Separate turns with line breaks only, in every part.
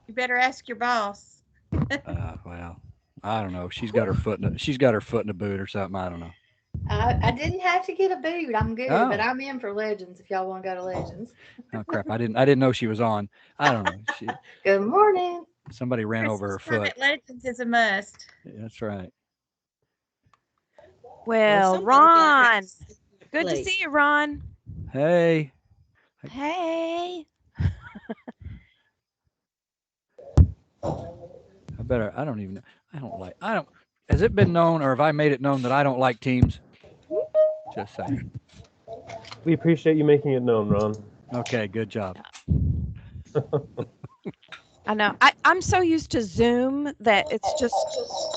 You better ask your boss.
Well, I don't know. She's got her foot in the boot or something. I don't know.
I didn't have to get a boot. I'm good, but
Oh,
I'm in for Legends if y'all want to go to Legends.
oh crap! I didn't know she was on. I don't know.
Good morning.
Somebody ran over her
Christmas time
foot.
at Legends is a must.
That's right.
Well,
Well,
somebody's gonna have to
Ron,
sit in your
good to see
place.
you, Ron.
Hey, I,
Hey.
I better. I don't even know. I don't like. I don't. Has it been known, or have I made it known that I don't like teams? Just saying.
We appreciate you making it known, Ron.
Okay, good job.
I know. I'm so used to Zoom that it's just,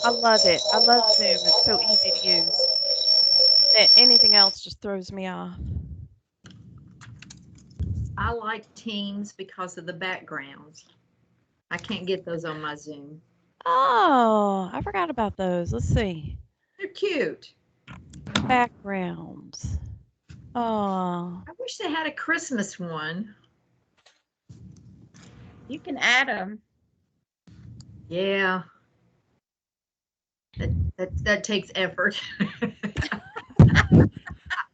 I love it. I love Zoom. It's so easy to use that anything else just throws me off.
I like Teams because of the backgrounds. I can't get those on my Zoom.
Oh, I forgot about those. Let's see.
They're cute.
Backgrounds. Oh,
I wish they had a Christmas one.
You can add them.
Yeah, that takes effort.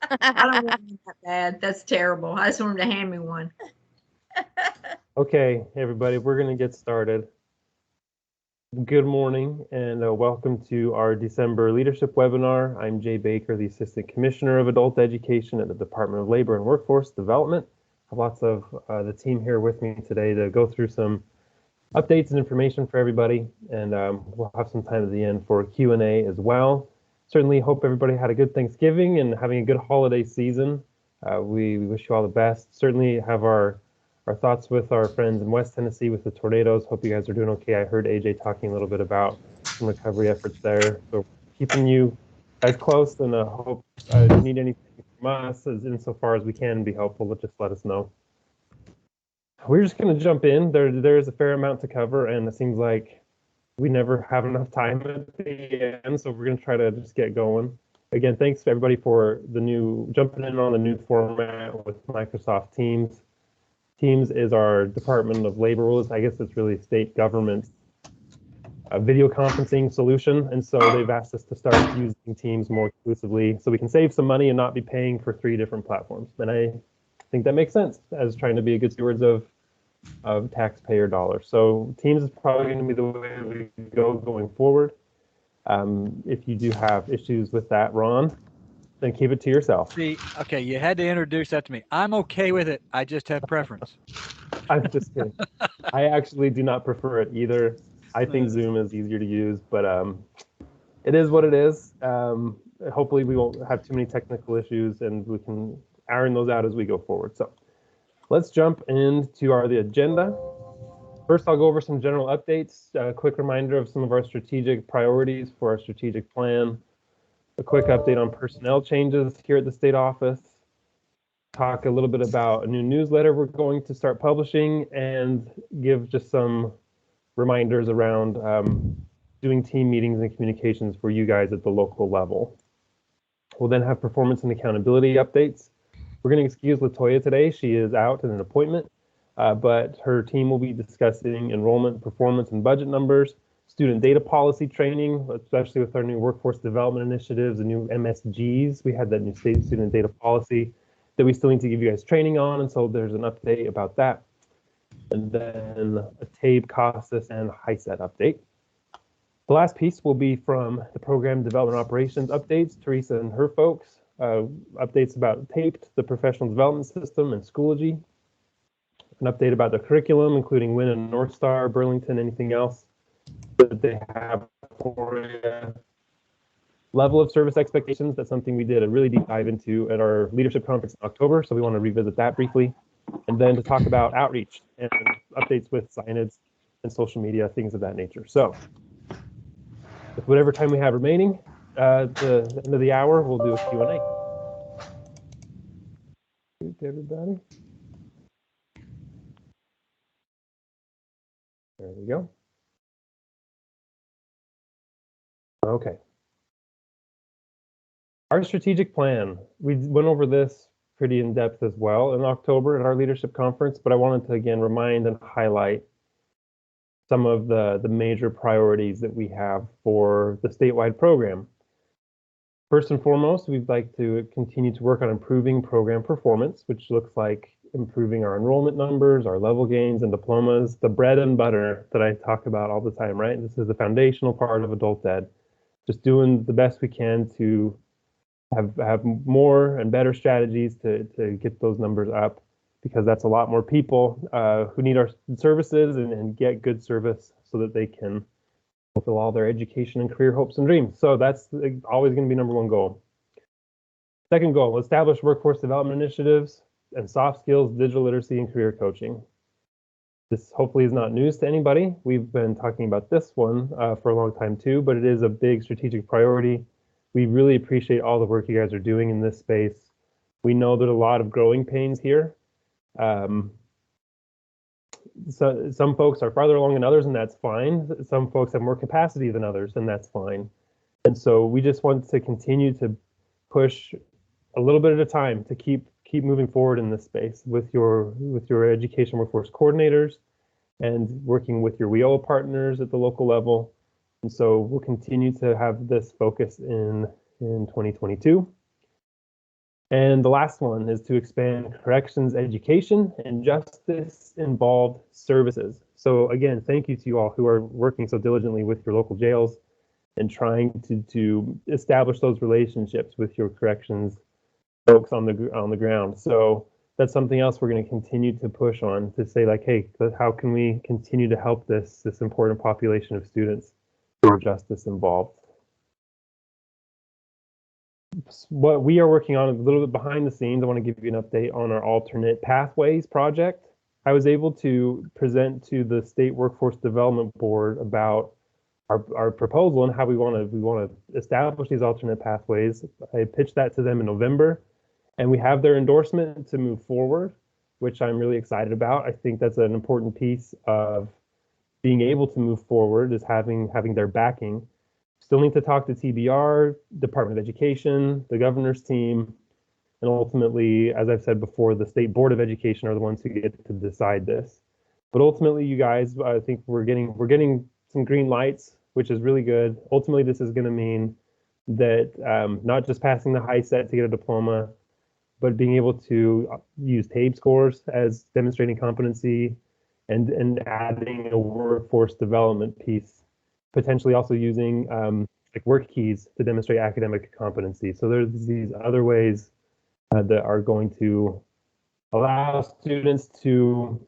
I don't want one that bad. That's terrible. I just want them to hand me one.
Okay, everybody, we're going to get started. Good morning and welcome to our December leadership webinar. I'm Jay Baker, the Assistant Commissioner of Adult Education at the Department of Labor and Workforce Development. I have lots of the team here with me today to go through some updates and information for everybody, and we'll have some time at the end for Q&A as well. Certainly hope everybody had a good Thanksgiving and having a good holiday season. We wish you all the best. Certainly have our thoughts with our friends in West Tennessee with the tornadoes. Hope you guys are doing okay. I heard AJ talking a little bit about some recovery efforts there. So keeping you guys close, and hope if you need anything from us as insofar as we can be helpful, just let us know. We're just going to jump in. There's a fair amount to cover, and it seems like we never have enough time at the end, so we're going to try to just get going. Again, thanks to everybody for jumping in on the new format with Microsoft Teams. Teams is our Department of Labor rules. I guess it's really state government video conferencing solution, and so they've asked us to start using Teams more exclusively so we can save some money and not be paying for 3 different platforms. And I think that makes sense as trying to be a good stewards of taxpayer dollars. So Teams is probably going to be the way we go going forward. If you do have issues with that, Ron, then keep it to yourself.
See, okay, you had to introduce that to me. I'm okay with it. I just have preference.
I'm just kidding. I actually do not prefer it either. I think Zoom is easier to use, but it is what it is. Hopefully we won't have too many technical issues and we can iron those out as we go forward. So let's jump into the agenda. First, I'll go over some general updates, a quick reminder of some of our strategic priorities for our strategic plan, a quick update on personnel changes here at the state office, talk a little bit about a new newsletter we're going to start publishing, and give just some reminders around doing team meetings and communications for you guys at the local level. We'll then have performance and accountability updates. We're going to excuse Latoya today. She is out in an appointment, but her team will be discussing enrollment, performance, and budget numbers, student data policy training, especially with our new workforce development initiatives, the new MSGs. We had that new state student data policy that we still need to give you guys training on, and so there's an update about that. And then a TABE, COSTUS, and HISET update. The last piece will be from the program development operations updates, Teresa and her folks, updates about TAPED, the professional development system, and Schoology. An update about the curriculum, including WIN and North Star, Burlington, anything else that they have for you. Level of service expectations, that's something we did a really deep dive into at our leadership conference in October, so we want to revisit that briefly. And then to talk about outreach and updates with signage and social media, things of that nature. So with whatever time we have remaining, at the end of the hour, we'll do a Q&A. Everybody. There we go. Okay. Our strategic plan, we went over this pretty in depth as well in October at our leadership conference, but I wanted to again remind and highlight some of the major priorities that we have for the statewide program. First and foremost, we'd like to continue to work on improving program performance, which looks like improving our enrollment numbers, our level gains and diplomas, the bread and butter that I talk about all the time, right? This is the foundational part of adult ed. Just doing the best we can to have more and better strategies to get those numbers up, because that's a lot more people who need our services and get good service so that they can fulfill all their education and career hopes and dreams. So that's always going to be number one goal. Second goal, establish workforce development initiatives and soft skills, digital literacy, and career coaching. This hopefully is not news to anybody. We've been talking about this one for a long time too, but it is a big strategic priority. We really appreciate all the work you guys are doing in this space. We know there's a lot of growing pains here. So some folks are farther along than others, and that's fine. Some folks have more capacity than others, and that's fine. And so we just want to continue to push a little bit at a time to keep moving forward in this space with your education workforce coordinators and working with your WIOA partners at the local level. And so we'll continue to have this focus in 2022. And the last one is to expand corrections education and justice involved services. So again, thank you to you all who are working so diligently with your local jails and trying to establish those relationships with your corrections folks on the ground. So that's something else we're going to continue to push on, to say like, hey, how can we continue to help this important population of students who are justice involved? What we are working on a little bit behind the scenes, I want to give you an update on our alternate pathways project. I was able to present to the State Workforce Development Board about our proposal and how we want to establish these alternate pathways. I pitched that to them in November, and we have their endorsement to move forward, which I'm really excited about. I think that's an important piece of being able to move forward, is having their backing. Still need to talk to TBR, Department of Education, the governor's team, and ultimately, as I've said before, the State Board of Education are the ones who get to decide this. But ultimately, you guys, I think we're getting some green lights, which is really good. Ultimately, this is going to mean that not just passing the HiSET to get a diploma, but being able to use TABE scores as demonstrating competency, and adding a workforce development piece, potentially also using like work keys to demonstrate academic competency. So there's these other ways that are going to allow students to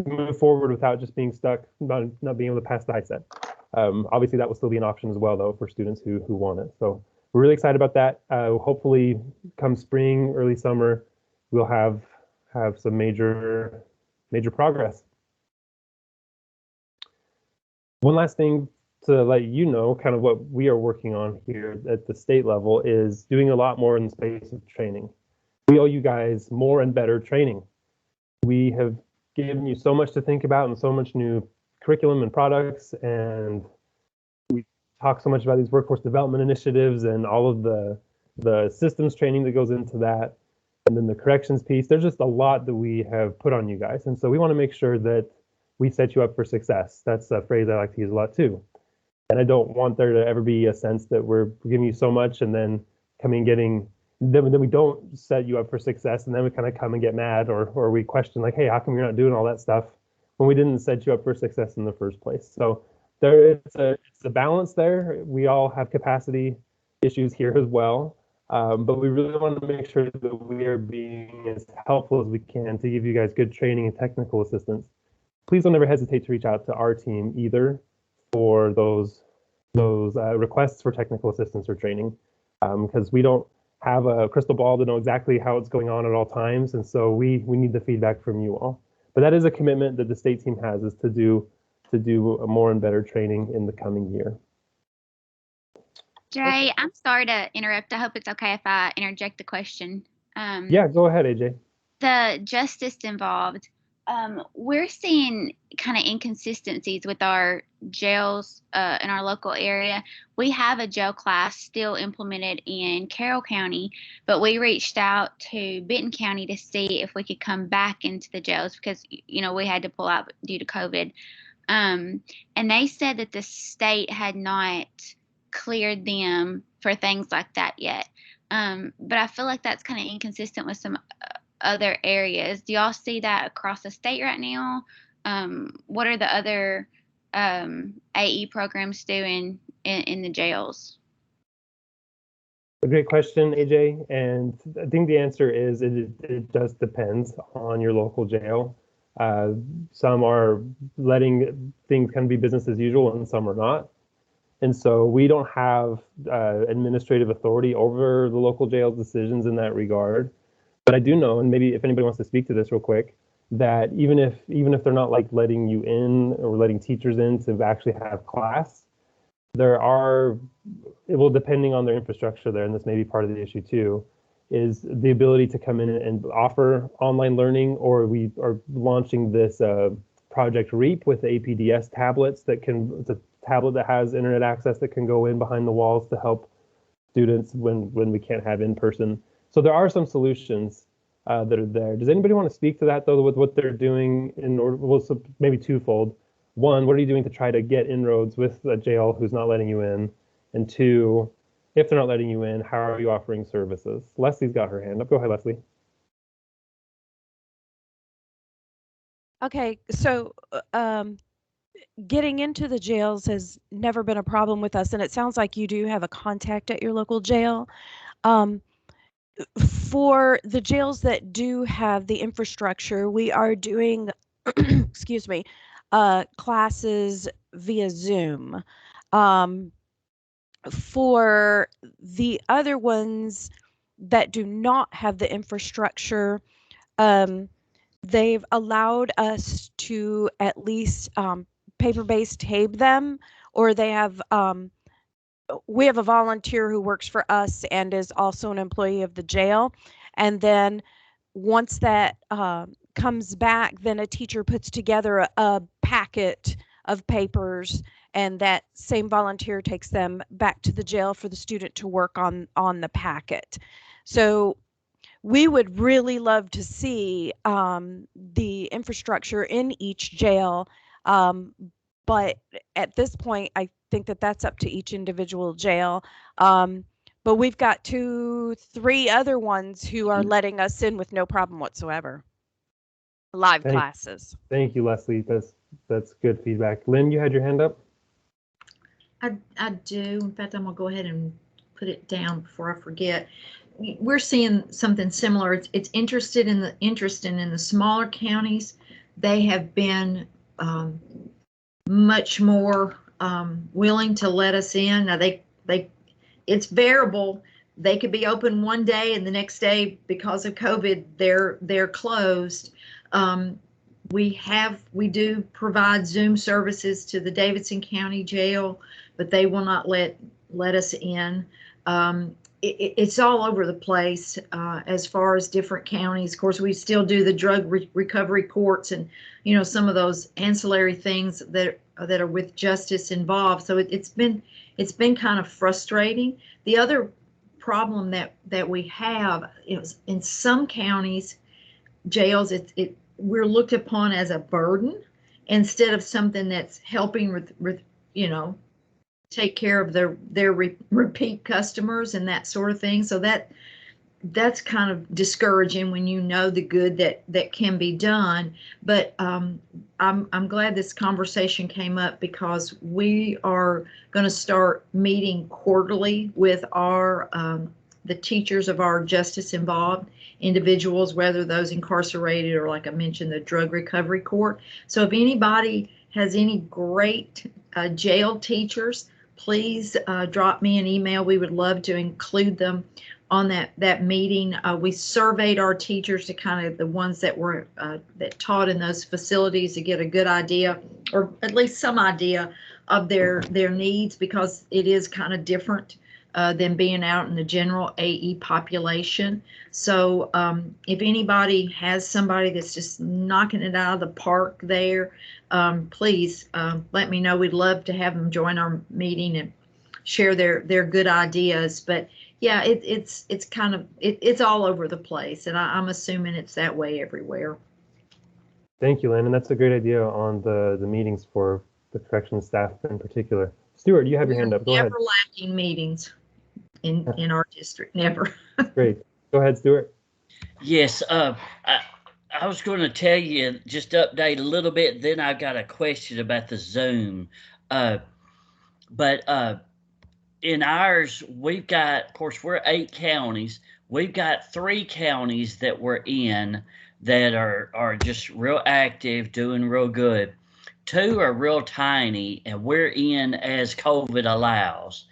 move forward without just being stuck, not being able to pass the HiSET. Obviously, that will still be an option as well, though, for students who want it. So we're really excited about that. Hopefully, come spring, early summer, we'll have some major progress. One last thing to let you know, kind of what we are working on here at the state level, is doing a lot more in the space of training. We owe you guys more and better training. We have given you so much to think about and so much new curriculum and products, and we talk so much about these workforce development initiatives and all of the systems training that goes into that, and then the corrections piece. There's just a lot that we have put on you guys, and so we want to make sure that we set you up for success. That's a phrase I like to use a lot too. And I don't want there to ever be a sense that we're giving you so much and then then we don't set you up for success, and then we kind of come and get mad, or we question like, hey, how come you're not doing all that stuff when we didn't set you up for success in the first place? So it's a balance there. We all have capacity issues here as well, but we really want to make sure that we are being as helpful as we can to give you guys good training and technical assistance. Please don't ever hesitate to reach out to our team either for those requests for technical assistance or training, because we don't have a crystal ball to know exactly how it's going on at all times, and so we need the feedback from you all. But that is a commitment that the state team has, is to do a more and better training in the coming year.
Jay, I'm sorry to interrupt. I hope it's okay if I interject a question.
Yeah, go ahead, AJ.
The justice involved, we're seeing kind of inconsistencies with our jails in our local area. We have a jail class still implemented in Carroll County, but we reached out to Benton County to see if we could come back into the jails because, we had to pull out due to COVID. And they said that the state had not cleared them for things like that yet. But I feel like that's kind of inconsistent with some other areas. Do y'all see that across the state right now? What are the other AE programs doing in the jails?
A great question, AJ. And I think the answer is it does depend on your local jail. Some are letting things kind of be business as usual, and some are not. And so we don't have administrative authority over the local jail's decisions in that regard. But I do know, and maybe if anybody wants to speak to this real quick, that even if they're not like letting you in or letting teachers in to actually have class, it will, depending on their infrastructure there, and this may be part of the issue too, is the ability to come in and offer online learning, or we are launching this Project REAP with the APDS tablets it's a tablet that has internet access that can go in behind the walls to help students when we can't have in person. So there are some solutions that are there. Does anybody want to speak to that though, with what they're doing so maybe twofold? One, what are you doing to try to get inroads with a jail who's not letting you in? And two, if they're not letting you in, how are you offering services? Leslie's got her hand up. Go ahead, Leslie.
Okay, so getting into the jails has never been a problem with us, and it sounds like you do have a contact at your local jail. For the jails that do have the infrastructure, we are doing, excuse me, classes via Zoom. For the other ones that do not have the infrastructure, they've allowed us to at least paper-based tape them, or they have we have a volunteer who works for us and is also an employee of the jail. And then once that comes back, then a teacher puts together a packet of papers, and that same volunteer takes them back to the jail for the student to work on the packet. So we would really love to see the infrastructure in each jail, but at this point, I think that that's up to each individual jail. But we've got 2-3 other ones who are letting us in with no problem whatsoever. Live classes.
Thank you, Leslie. That's good feedback. Lynn, you had your hand up?
I do. In fact, I'm gonna go ahead and put it down before I forget. We're seeing something similar. It's interesting in the smaller counties. They have been much more willing to let us in. Now it's variable. They could be open one day and the next day, because of COVID, they're closed. We do provide Zoom services to the Davidson County Jail, but they will not let us in. It's all over the place as far as different counties. Of course, we still do the drug recovery courts and some of those ancillary things that are with justice involved. So it's been kind of frustrating. The other problem that we have is in some counties, jails, we're looked upon as a burden instead of something that's helping with take care of their repeat customers and that sort of thing. So that's kind of discouraging when you know the good that can be done. But I'm glad this conversation came up, because we are going to start meeting quarterly with the teachers of our justice involved individuals, whether those incarcerated or, like I mentioned, the drug recovery court. So if anybody has any great jail teachers, please drop me an email. We would love to include them on that meeting. We surveyed our teachers, to kind of the ones that were that taught in those facilities, to get a good idea, or at least some idea of their needs, because it is kind of different than being out in the general AE population. So if anybody has somebody that's just knocking it out of the park there, please let me know. We'd love to have them join our meeting and share their good ideas. But yeah, it's kind of it's all over the place, and I'm assuming it's that way everywhere.
Thank you, Lynn, and that's a great idea on the meetings for the corrections staff in particular. Stuart, you have your hand up. Go ahead.
Never lacking meetings in our district, never.
Great. Go ahead, Stuart.
Yes, I was going to tell you, just update a little bit, then I've got a question about the Zoom. But in ours, we've got, of course, we're 8 counties. We've got 3 counties that we're in that are just real active, doing real good. 2 are real tiny, and we're in as COVID allows.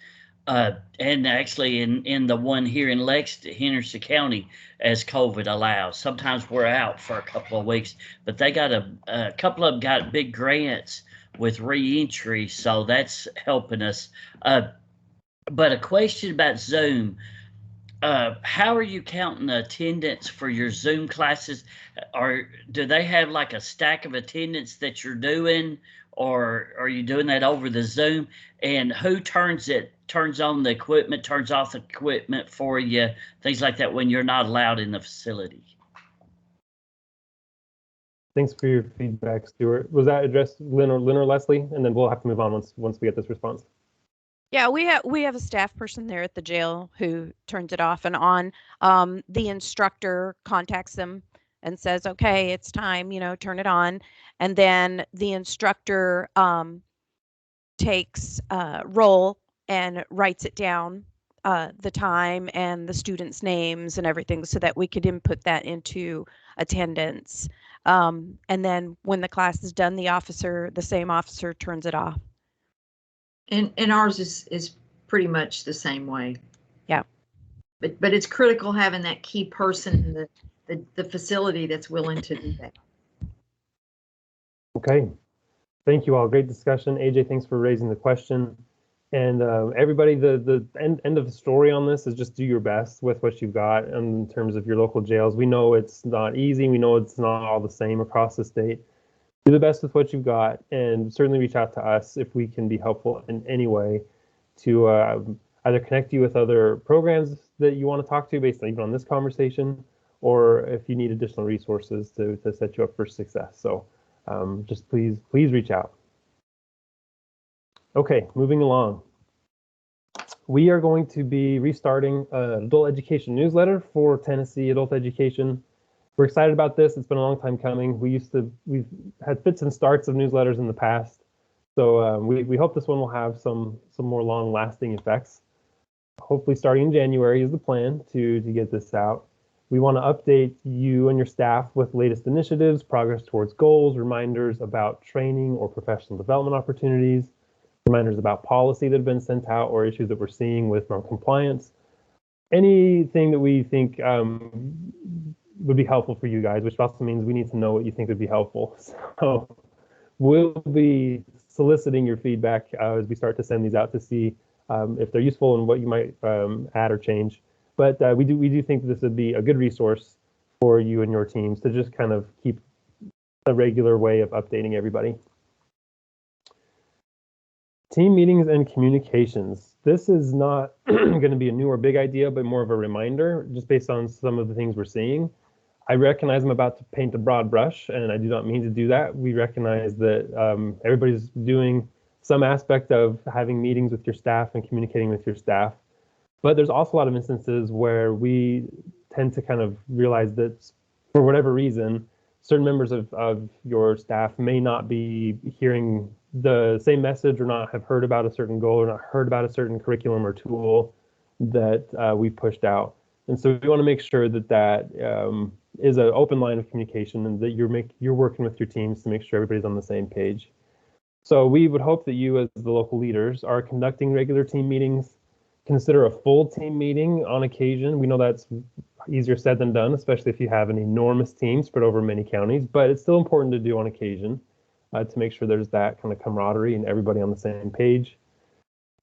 And actually in the one here in Henderson County as COVID allows. Sometimes we're out for a couple of weeks, but they got a couple of them got big grants with reentry, so that's helping us. But a question about Zoom. How are you counting the attendance for your Zoom classes? Or do they have like a stack of attendance that you're doing, or are you doing that over the Zoom? And who turns on the equipment, turns off the equipment for you, things like that when you're not allowed in the facility?
Thanks for your feedback, Stuart. Was that addressed Lynn or Leslie? And then we'll have to move on once we get this response.
Yeah, we have a staff person there at the jail who turns it off and on. The instructor contacts them and says, "Okay, it's time, turn it on." And then the instructor takes roll and writes it down, the time and the students' names and everything, so that we could input that into attendance. And then when the class is done, the same officer turns it off.
And ours is pretty much the same way.
Yeah.
But it's critical having that key person in the facility that's willing to do that.
Okay. Thank you all. Great discussion. AJ, thanks for raising the question. And everybody, the end of the story on this is just do your best with what you've got in terms of your local jails. We know it's not easy. We know it's not all the same across the state. Do the best with what you've got, and certainly reach out to us if we can be helpful in any way to either connect you with other programs that you want to talk to based on even on this conversation, or if you need additional resources to set you up for success. So just please reach out. Okay, moving along. We are going to be restarting an adult education newsletter for Tennessee adult education. We're excited about this. It's been a long time coming. We've had fits and starts of newsletters in the past. So we hope this one will have some more long lasting effects. Hopefully starting in January is the plan to get this out. We want to update you and your staff with latest initiatives, progress towards goals, reminders about training or professional development opportunities, reminders about policy that have been sent out or issues that we're seeing with non-compliance. Anything that we think would be helpful for you guys, which also means we need to know what you think would be helpful. So we'll be soliciting your feedback as we start to send these out to see if they're useful and what you might add or change. But we do think this would be a good resource for you and your teams to just kind of keep a regular way of updating everybody. Team meetings and communications. This is not going to be a new or big idea, but more of a reminder, just based on some of the things we're seeing. I recognize I'm about to paint a broad brush, and I do not mean to do that. We recognize that everybody's doing some aspect of having meetings with your staff and communicating with your staff. But there's also a lot of instances where we tend to kind of realize that for whatever reason, certain members of your staff may not be hearing the same message or not have heard about a certain goal or not heard about a certain curriculum or tool that we pushed out. And so we want to make sure that is an open line of communication and that you're working with your teams to make sure everybody's on the same page. So we would hope that you as the local leaders are conducting regular team meetings. Consider a full team meeting on occasion. We know that's easier said than done, especially if you have an enormous team spread over many counties, but it's still important to do on occasion to make sure there's that kind of camaraderie and everybody on the same page.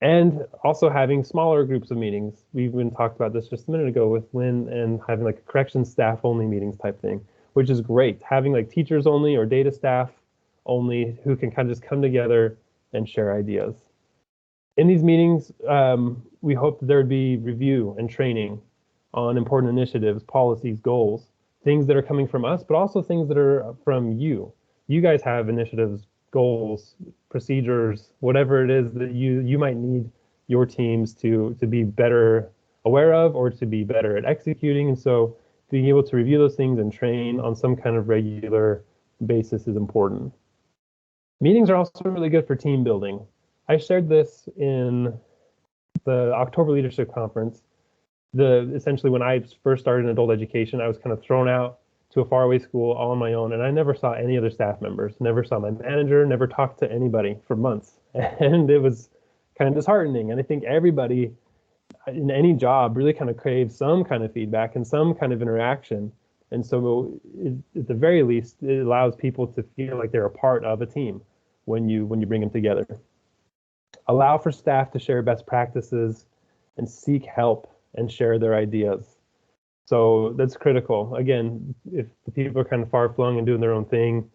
And also having smaller groups of meetings. We even talked about this just a minute ago with Lynn, and having like a corrections staff only meetings type thing, which is great. Having like teachers only or data staff only who can kind of just come together and share ideas. In these meetings, we hope that there would be review and training on important initiatives, policies, goals things that are coming from us, but also things that are from you. You guys have initiatives, goals, procedures, whatever it is that you might need your teams to be better aware of or to be better at executing. And so being able to review those things and train on some kind of regular basis is important. Meetings are also really good for team building. I shared this in the October Leadership Conference. Essentially when I first started in adult education, I was kind of thrown out to a faraway school all on my own, and I never saw any other staff members, never saw my manager, never talked to anybody for months. And it was kind of disheartening. And I think everybody in any job really kind of craves some kind of feedback and some kind of interaction. And so at the very least, it allows people to feel like they're a part of a team when you bring them together. Allow for staff to share best practices and seek help and share their ideas. So that's critical. Again, if the people are kind of far-flung and doing their own thing,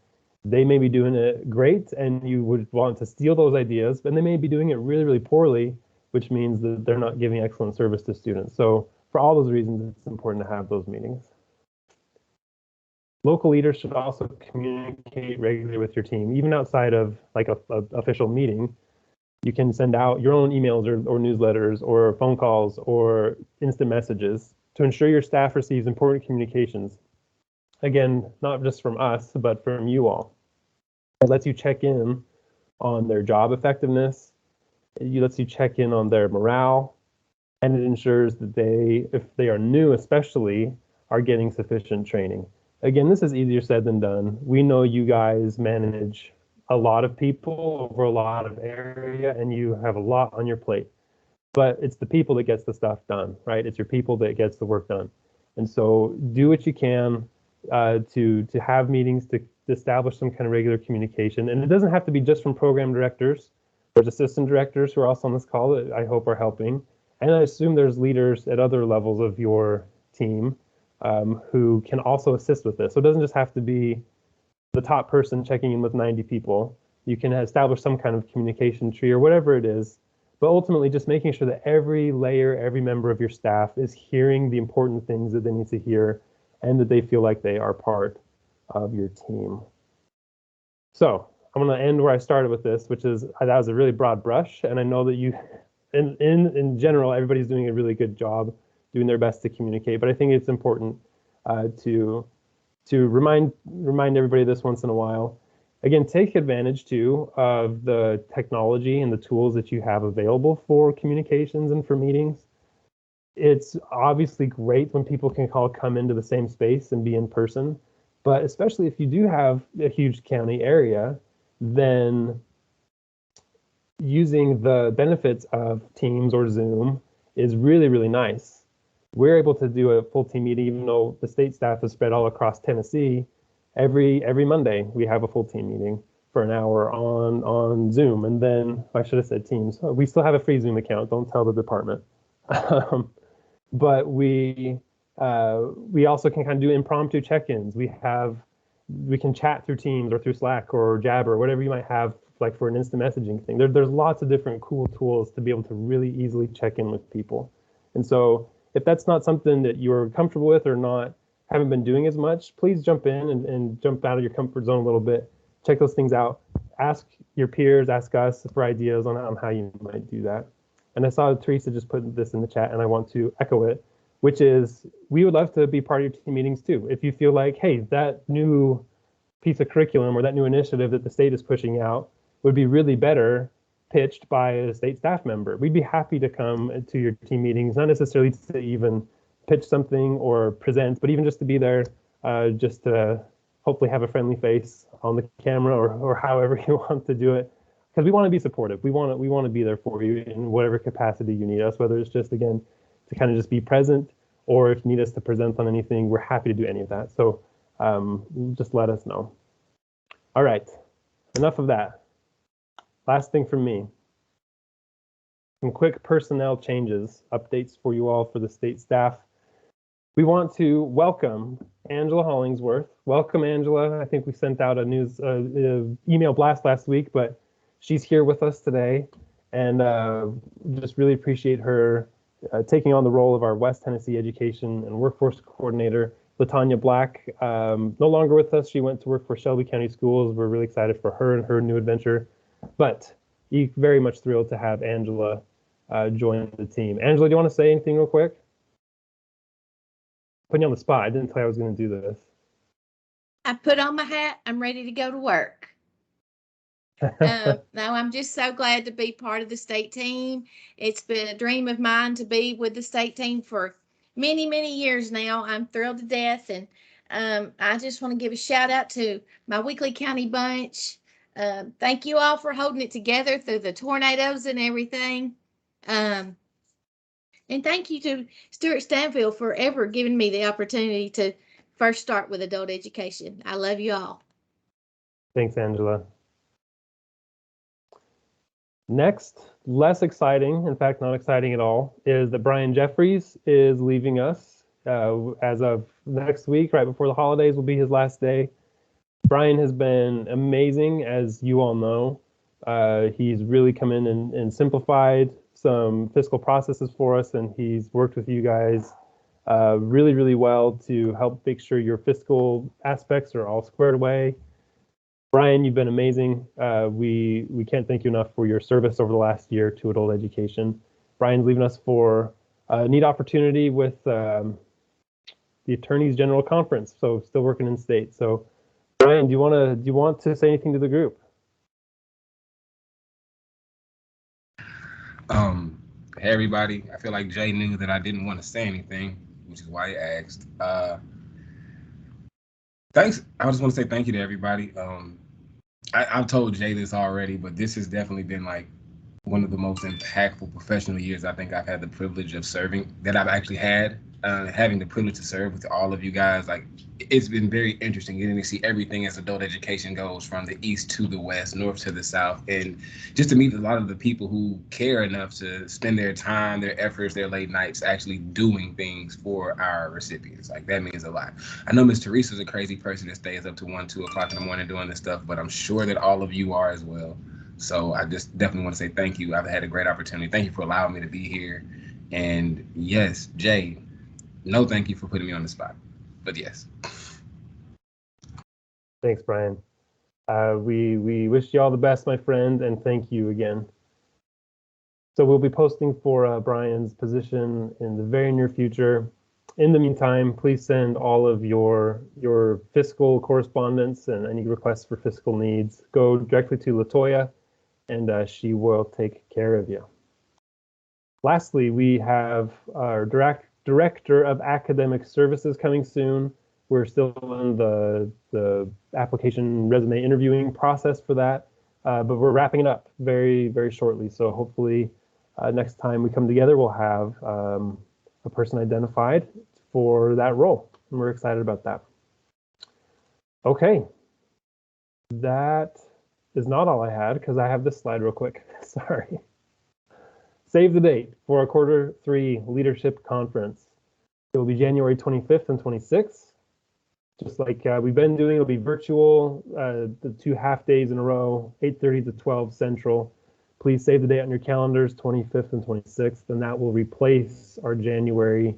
they may be doing it great and you would want to steal those ideas, but they may be doing it really, really poorly, which means that they're not giving excellent service to students. So for all those reasons, it's important to have those meetings. Local leaders should also communicate regularly with your team, even outside of like a official meeting. You can send out your own emails or newsletters or phone calls or instant messages to ensure your staff receives important communications. Again, not just from us, but from you all. It lets you check in on their job effectiveness. It lets you check in on their morale, and it ensures that they, if they are new especially, are getting sufficient training. Again, this is easier said than done. We know you guys manage a lot of people over a lot of area, and you have a lot on your plate. But it's the people that gets the stuff done, right? It's your people that gets the work done. And so do what you can to have meetings, to establish some kind of regular communication. And it doesn't have to be just from program directors. There's assistant directors who are also on this call that I hope are helping. And I assume there's leaders at other levels of your team who can also assist with this. So it doesn't just have to be the top person checking in with 90 people. You can establish some kind of communication tree or whatever it is, but ultimately just making sure that every layer, every member of your staff is hearing the important things that they need to hear and that they feel like they are part of your team. So I'm going to end where I started with this, which is that was a really broad brush. And I know that you, in general, everybody's doing a really good job doing their best to communicate, but I think it's important to remind everybody this once in a while. Again, take advantage too of the technology and the tools that you have available for communications and for meetings. It's obviously great when people can come into the same space and be in person, but especially if you do have a huge county area, then using the benefits of Teams or Zoom is really, really nice. We're able to do a full team meeting, even though the state staff is spread all across Tennessee. Every Monday, we have a full team meeting for an hour on Zoom. And then, I should have said Teams. We still have a free Zoom account. Don't tell the department. But we also can kind of do impromptu check-ins. We can chat through Teams or through Slack or Jabber, whatever you might have, like for an instant messaging thing. There's lots of different cool tools to be able to really easily check in with people. And so if that's not something that you're comfortable with or haven't been doing as much, please jump in and jump out of your comfort zone a little bit. Check those things out. Ask your peers, ask us for ideas on how you might do that. And I saw Teresa just put this in the chat, and I want to echo it, which is we would love to be part of your team meetings too. If you feel like, hey, that new piece of curriculum or that new initiative that the state is pushing out would be really better pitched by a state staff member, we'd be happy to come to your team meetings, not necessarily to even pitch something or present, but even just to be there, just to hopefully have a friendly face on the camera or however you want to do it, because we want to be supportive. We want to be there for you in whatever capacity you need us, whether it's just, again, to kind of just be present, or if you need us to present on anything, we're happy to do any of that. So just let us know. All right, enough of that. Last thing from me. Some quick personnel changes, updates for you all for the state staff. We want to welcome Angela Hollingsworth. Welcome, Angela. I think we sent out a email blast last week, but she's here with us today, and just really appreciate her taking on the role of our West Tennessee Education and Workforce Coordinator. LaTanya Black, no longer with us. She went to work for Shelby County Schools. We're really excited for her and her new adventure. But very much thrilled to have Angela join the team. Angela, do you want to say anything real quick? Putting you on the spot. I didn't tell you I was going to do this.
I put on my hat. I'm ready to go to work. No, I'm just so glad to be part of the state team. It's been a dream of mine to be with the state team for many, many years now. I'm thrilled to death. And I just want to give a shout out to my Weakley County bunch. Thank you all for holding it together through the tornadoes and everything. And thank you to Stuart Stanfield for ever giving me the opportunity to first start with adult education. I love you all.
Thanks, Angela. Next, less exciting, in fact, not exciting at all, is that Brian Jeffries is leaving us as of next week, right before the holidays will be his last day. Brian has been amazing, as you all know. He's really come in and simplified some fiscal processes for us, and he's worked with you guys really, really well to help make sure your fiscal aspects are all squared away. Brian, you've been amazing. We can't thank you enough for your service over the last year to adult education. Brian's leaving us for a neat opportunity with the Attorneys General Conference, so still working in state. So, Brian, do you want to say anything to the group?
Hey everybody. I feel like Jay knew that I didn't want to say anything, which is why he asked. Thanks. I just want to say thank you to everybody. I've told Jay this already, but this has definitely been like one of the most impactful professional years I think I've had the privilege of serving, that I've actually had. Having the privilege to serve with all of you guys, like, it's been very interesting getting to see everything as adult education goes, from the east to the west, north to the south, and just to meet a lot of the people who care enough to spend their time, their efforts, their late nights actually doing things for our recipients. Like, that means a lot. I know Miss Teresa's a crazy person that stays up to 1, 2 o'clock in the morning doing this stuff, but I'm sure that all of you are as well. So I just definitely want to say thank you. I've had a great opportunity. Thank you for allowing me to be here. And yes, Jay, no thank you for putting me on the spot, but yes.
Thanks, Brian. We wish you all the best, my friend, and thank you again. So we'll be posting for Brian's position in the very near future. In the meantime, please send all of your fiscal correspondence and any requests for fiscal needs. Go directly to LaToya, and she will take care of you. Lastly, we have our Director of Academic Services coming soon. We're still in the application resume interviewing process for that, but we're wrapping it up very, very shortly. So hopefully next time we come together, we'll have a person identified for that role, and we're excited about that. Okay, that is not all I had, because I have this slide real quick. Sorry. Save the date for our Q3 Leadership Conference. It will be January 25th and 26th. Just like we've been doing, it'll be virtual, the 2 half days in a row, 8:30 to 12 Central. Please save the date on your calendars, 25th and 26th, and that will replace our January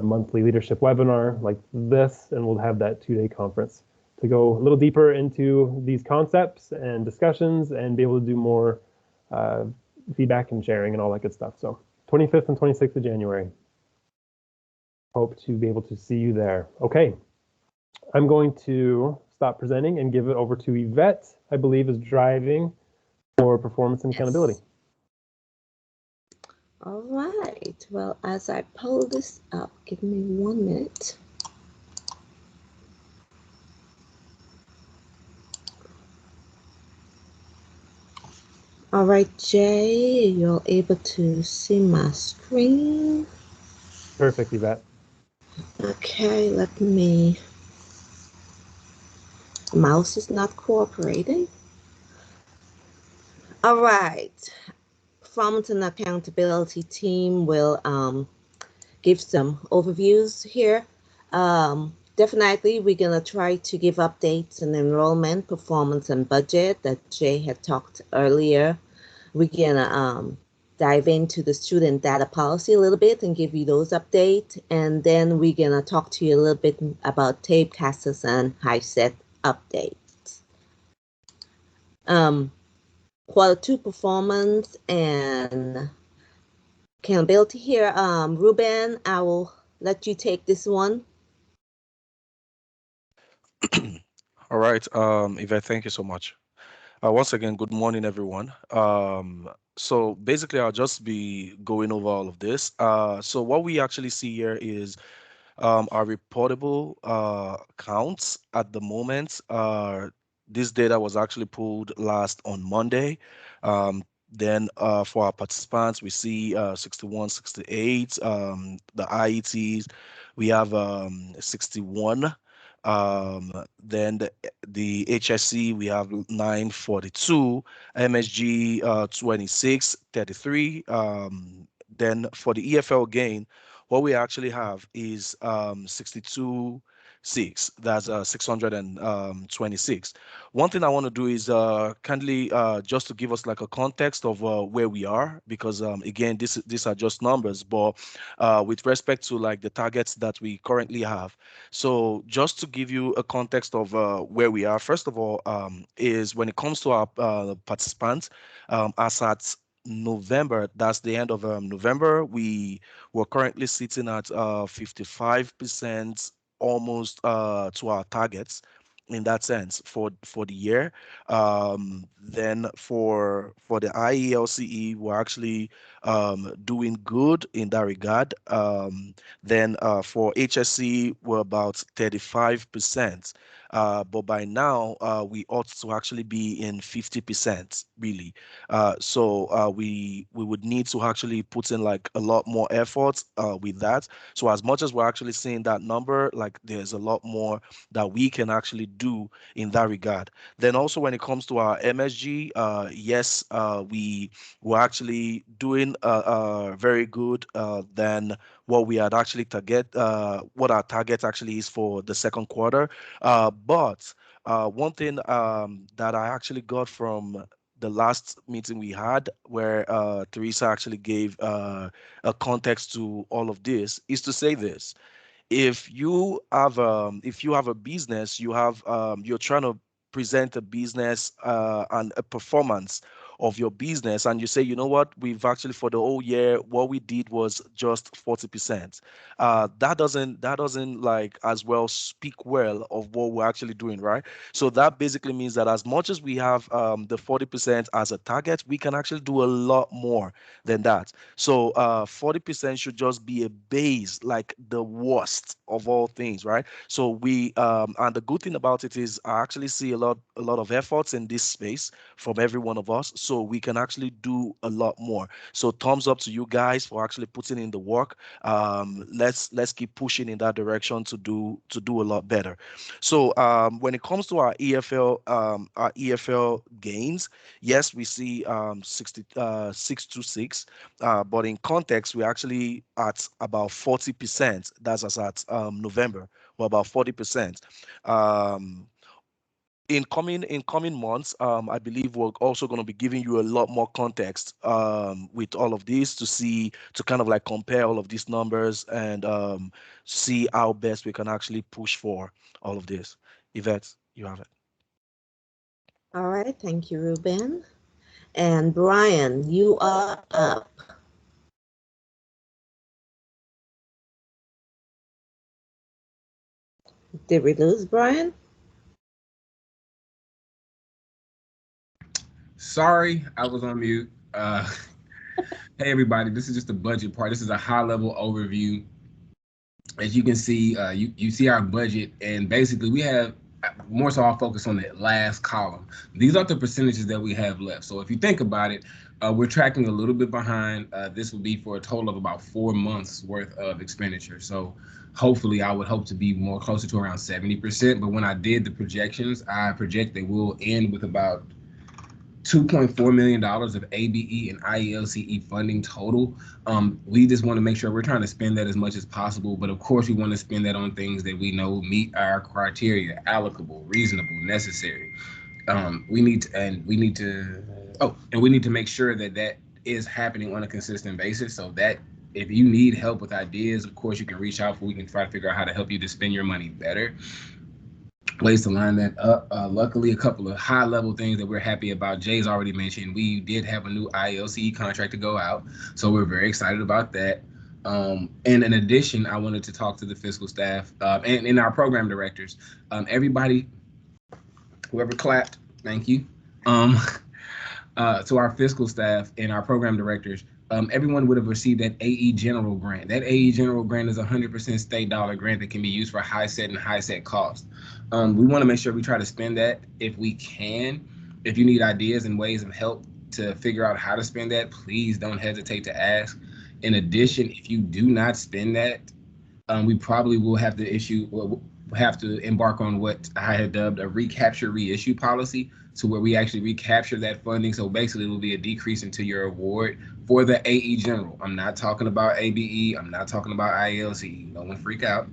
monthly leadership webinar like this, and we'll have that 2-day conference to go a little deeper into these concepts and discussions and be able to do more feedback and sharing and all that good stuff. So 25th and 26th of January. Hope to be able to see you there. Okay, I'm going to stop presenting and give it over to Yvette, I believe is driving for performance and accountability.
All right, well, as I pull this up, give me 1 minute. All right, Jay, you're able to see my screen.
Perfect, Yvette.
Okay, let me, mouse is not cooperating. All right, performance and accountability team will give some overviews here. Definitely, we're gonna try to give updates on enrollment, performance, and budget that Jay had talked earlier. We're gonna dive into the student data policy a little bit and give you those updates. And then we're going to talk to you a little bit about tape casters and HiSet updates. Quarter 2 performance and accountability here. Ruben, I will let you take this one.
All right, Yvette, thank you so much. Once again, good morning, everyone. So basically, I'll just be going over all of this. So what we actually see here is our reportable counts at the moment. This data was actually pulled last on Monday. Then for our participants, we see 61, 68. The IETs, we have 61. Then the HSC, we have 942, MSG 26, 33. Then for the EFL gain, what we actually have is 62.6. That's 626. One thing I want to do is kindly just to give us like a context of where we are, because again, these are just numbers, but with respect to like the targets that we currently have. So just to give you a context of where we are, first of all, is when it comes to our participants, as at November, that's the end of November, we were currently sitting at 55%, almost to our targets in that sense for the year. Then for the IELCE, we're actually doing good in that regard. Then for HSC, we're about 35%. But by now, we ought to actually be in 50%, really. So we would need to actually put in like a lot more effort with that. So as much as we're actually seeing that number, like there's a lot more that we can actually do in that regard. Then also when it comes to our MSG, yes, we were actually doing very good than what we had actually target, what our target actually is for the second quarter. But one thing that I actually got from the last meeting we had, where Teresa actually gave a context to all of this, is to say this: if you have a business, you have you're trying to present a business and a performance of your business, and you say, you know what, we've actually for the whole year what we did was just 40%. That doesn't like as well speak well of what we're actually doing, right? So that basically means that as much as we have the 40% as a target, we can actually do a lot more than that. So 40% should just be a base, like the worst of all things, right? So we and the good thing about it is I actually see a lot of efforts in this space from every one of us, so we can actually do a lot more. So thumbs up to you guys for actually putting in the work. Let's keep pushing in that direction to do a lot better. So when it comes to our EFL gains, yes, we see 626, but in context, we're actually at about 40%. That's as at November. We're about 40%. In coming months, I believe we're also going to be giving you a lot more context with all of this to kind of like compare all of these numbers and see how best we can actually push for all of this. Yvette, you have it.
All right, thank you, Ruben. And Brian, you are up. Did we lose Brian?
Sorry, I was on mute. Hey, everybody, this is just the budget part. This is a high-level overview. As you can see, you see our budget, and basically we have more so I'll focus on that last column. These are the percentages that we have left. So if you think about it, we're tracking a little bit behind. This will be for a total of about 4 months worth of expenditure. So hopefully I would hope to be more closer to around 70%. But when I did the projections, I project that we'll end with about $2.4 million of ABE and IELCE funding total. We just want to make sure we're trying to spend that as much as possible, but of course we want to spend that on things that we know meet our criteria: allocable, reasonable, necessary. We need to make sure that is happening on a consistent basis. So that if you need help with ideas, of course, you can reach out. We can try to figure out how to help you to spend your money better. Ways to line that up. Luckily, a couple of high-level things that we're happy about. Jay's already mentioned. We did have a new ILCE contract to go out, so we're very excited about that. And in addition, I wanted to talk to the fiscal staff and our program directors. Everybody, whoever clapped, thank you. To our fiscal staff and our program directors, everyone would have received that AE General grant. That AE General grant is 100% state dollar grant that can be used for high set and high set cost. We want to make sure we try to spend that if we can. If you need ideas and ways of help to figure out how to spend that, please don't hesitate to ask. In addition, if you do not spend that, we probably will have to embark on what I had dubbed a recapture reissue policy, to where we actually recapture that funding. So basically it will be a decrease into your award for the AE General. I'm not talking about ABE. I'm not talking about ILC. No one freak out.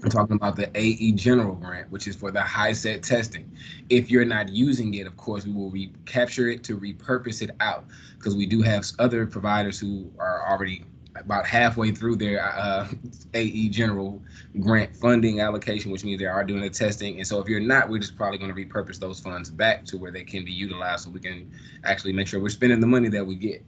I'm talking about the AE General grant, which is for the high set testing. If you're not using it, of course, we will recapture it to repurpose it out, because we do have other providers who are already about halfway through their AE General grant funding allocation, which means they are doing the testing. And so if you're not, we're just probably going to repurpose those funds back to where they can be utilized, so we can actually make sure we're spending the money that we get.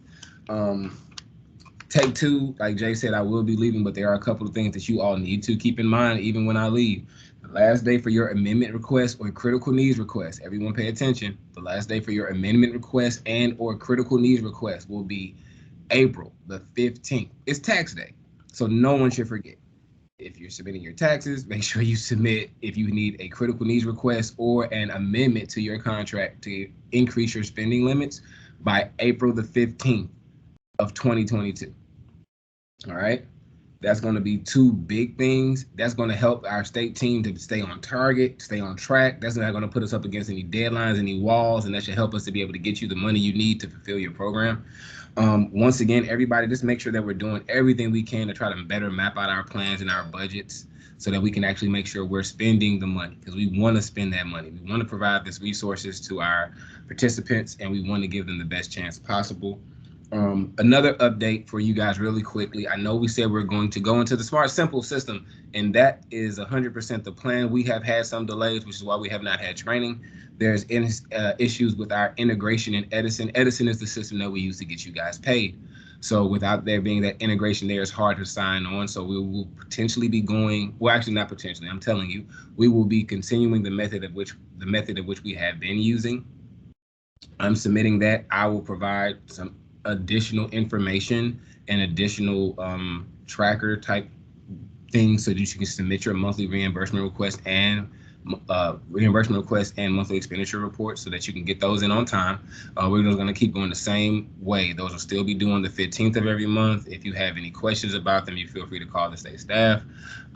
Take two, like Jay said, I will be leaving, but there are a couple of things that you all need to keep in mind even when I leave. The last day for your amendment request or critical needs request, everyone pay attention. The last day for your amendment request and or critical needs request will be April the 15th. It's tax day, so no one should forget. If you're submitting your taxes, make sure you submit if you need a critical needs request or an amendment to your contract to increase your spending limits by April the 15th of 2022. All right. That's going to be two big things. That's going to help our state team to stay on target, stay on track. That's not going to put us up against any deadlines, any walls, and that should help us to be able to get you the money you need to fulfill your program. Once again, everybody, just make sure that we're doing everything we can to try to better map out our plans and our budgets so that we can actually make sure we're spending the money, because we want to spend that money. We want to provide these resources to our participants, and we want to give them the best chance possible. Another update for you guys really quickly. I know we said we're going to go into the Smart Simple system, and that is 100% the plan. We have had some delays, which is why we have not had training. There's issues with our integration in Edison. Edison is the system that we use to get you guys paid. So without there being that integration there, it's hard to sign on. So we will potentially be going, well, actually not potentially, I'm telling you, we will be continuing the method of which we have been using. I'm submitting that. I will provide some additional information and additional tracker type things so that you can submit your monthly reimbursement request and monthly expenditure reports so that you can get those in on time. We're just going to keep going the same way. Those will still be due on the 15th of every month. If you have any questions about them, you feel free to call the state staff.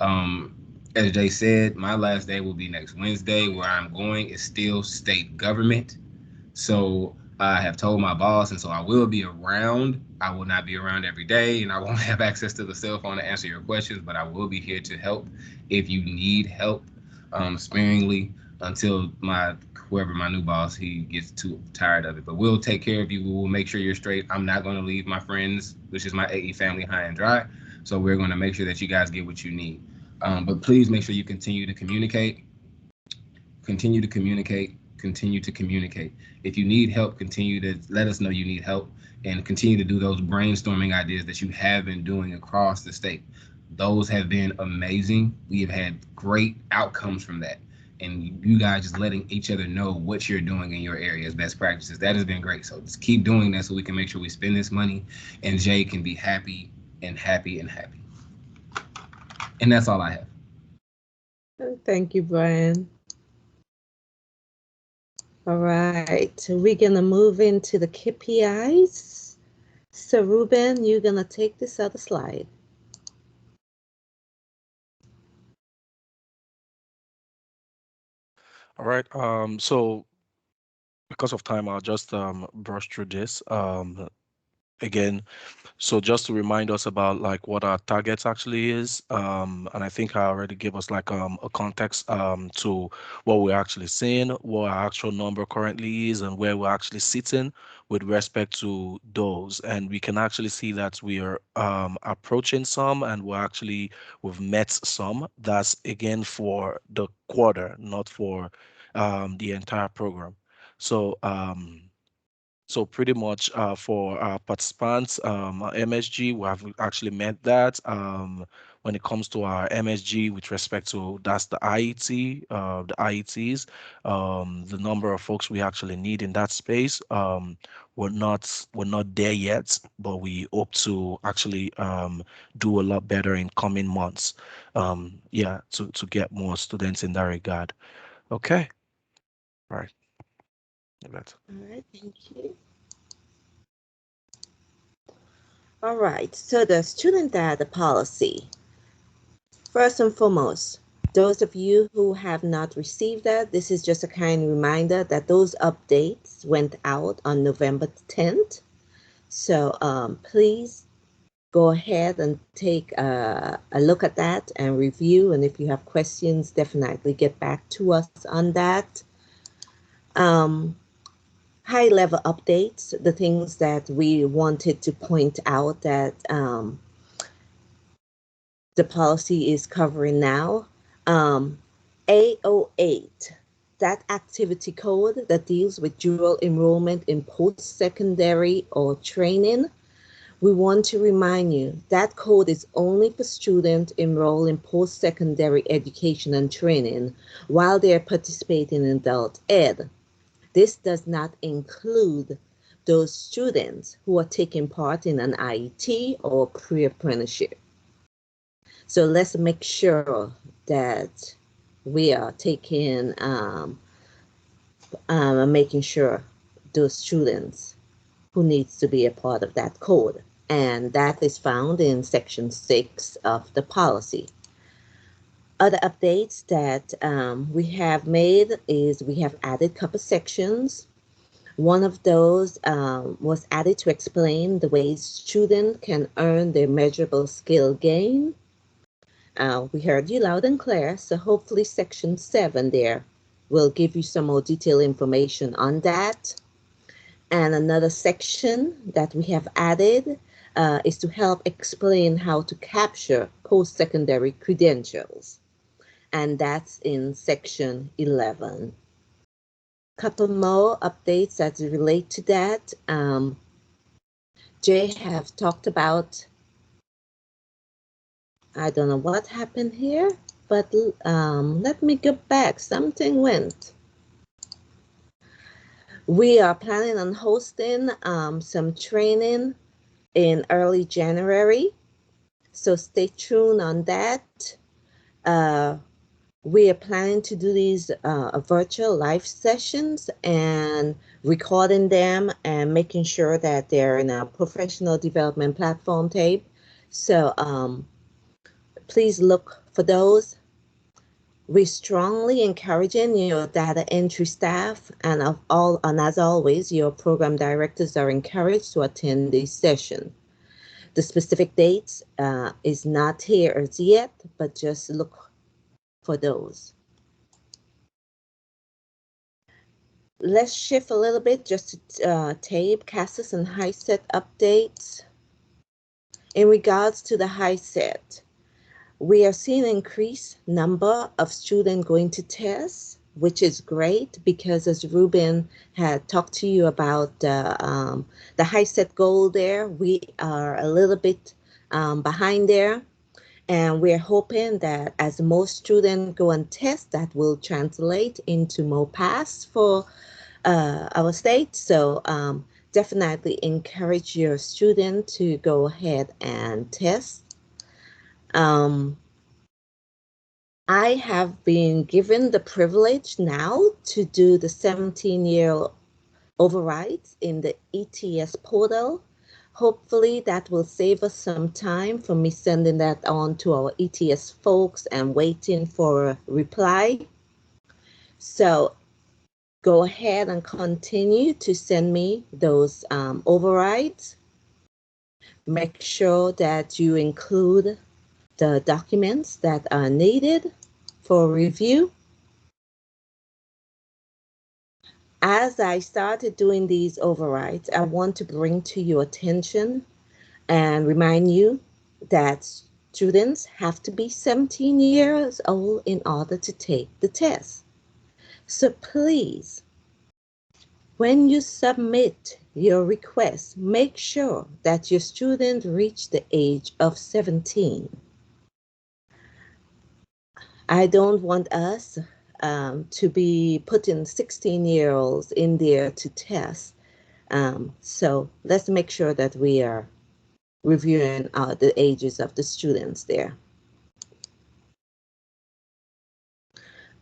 As Jay said, my last day will be next Wednesday. Where I'm going is still state government. So I have told my boss, and so I will be around. I will not be around every day, and I won't have access to the cell phone to answer your questions, but I will be here to help if you need help sparingly until whoever my new boss, he gets too tired of it. But we'll take care of you. We will make sure you're straight. I'm not going to leave my friends, which is my AE family, high and dry. So we're going to make sure that you guys get what you need. But please make sure you continue to communicate. Continue to communicate. Continue to communicate. If you need help, continue to let us know you need help, and continue to do those brainstorming ideas that you have been doing across the state. Those have been amazing. We have had great outcomes from that. And you guys just letting each other know what you're doing in your area as best practices. That has been great. So just keep doing that so we can make sure we spend this money and Jay can be happy and happy and happy. And that's all I have.
Thank you, Brian. All right, so we're gonna move into the KPIs. So Ruben, you're gonna take this other slide.
All right. So because of time, I'll just brush through this. again, so just to remind us about like what our targets actually is, and I think I already gave us like a context to what we're actually seeing, what our actual number currently is, and where we're actually sitting with respect to those. And we can actually see that we are approaching some, and we've met some. That's again for the quarter, not for the entire program. So so pretty much for our participants, our MSG, we have actually met that. When it comes to our MSG with respect to that's the IET, the IETs, the number of folks we actually need in that space, we're not there yet, but we hope to actually do a lot better in coming months. Yeah, to get more students in that regard. Okay, all right. That's
All right, thank you. All right, so the student data policy. First and foremost, those of you who have not received that, this is just a kind reminder that those updates went out on November 10th. So please go ahead and take a look at that and review. And if you have questions, definitely get back to us on that. High level updates, the things that we wanted to point out that the policy is covering now. A08, that activity code that deals with dual enrollment in post-secondary or training. We want to remind you that code is only for students enrolled in post-secondary education and training while they're participating in adult ed. This does not include those students who are taking part in an IET or pre-apprenticeship. So let's make sure that we are taking making sure those students who needs to be a part of that code. And that is found in section 6 of the policy. Other updates that we have made is we have added a couple sections. One of those was added to explain the ways students can earn their measurable skill gain. We heard you loud and clear, so hopefully section 7 there will give you some more detailed information on that. And another section that we have added is to help explain how to capture post-secondary credentials. And that's in section 11. Couple more updates that relate to that. Jay have talked about, I don't know what happened here, but let me go back. Something went. We are planning on hosting some training in early January, so stay tuned on that. We are planning to do these virtual live sessions and recording them and making sure that they're in a professional development platform tape. So please look for those. We strongly encouraging your data entry staff and as always, your program directors are encouraged to attend this session. The specific dates is not here as yet, but just look for those. Let's shift a little bit just to tape, CASAS, and HiSET updates. In regards to the HiSET, we are seeing an increased number of students going to tests, which is great because as Ruben had talked to you about the HiSET goal there, we are a little bit behind there. And we're hoping that as more students go and test, that will translate into more pass for our state. So definitely encourage your student to go ahead and test. I have been given the privilege now to do the 17-year overrides in the ETS portal. Hopefully that will save us some time for me sending that on to our ETS folks and waiting for a reply. So go ahead and continue to send me those overrides. Make sure that you include the documents that are needed for review. As I started doing these overrides, I want to bring to your attention and remind you that students have to be 17 years old in order to take the test. So please, when you submit your request, make sure that your student reach the age of 17. I don't want us to be putting 16-year-olds in there to test. So let's make sure that we are reviewing the ages of the students there.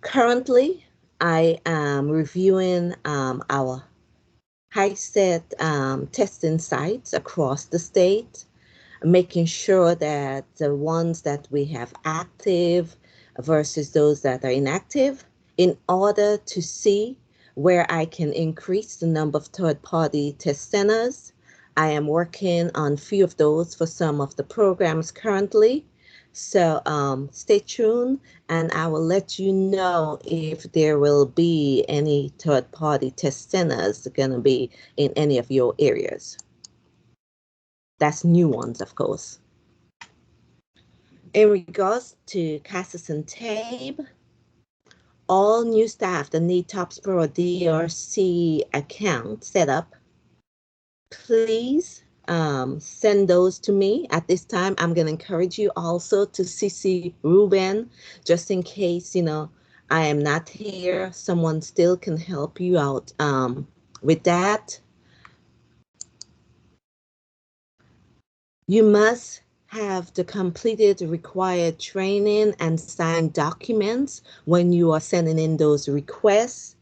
Currently, I am reviewing our HiSET testing sites across the state, making sure that the ones that we have active versus those that are inactive, in order to see where I can increase the number of third-party test centers. I am working on a few of those for some of the programs currently. So stay tuned, and I will let you know if there will be any third-party test centers going to be in any of your areas. That's new ones, of course. In regards to Cassis and Tabe, all new staff that need Topsboro DRC account set up, please send those to me. At this time, I'm going to encourage you also to CC Ruben, just in case, you know, I am not here. Someone still can help you out with that. You must have the completed required training and signed documents when you are sending in those requests.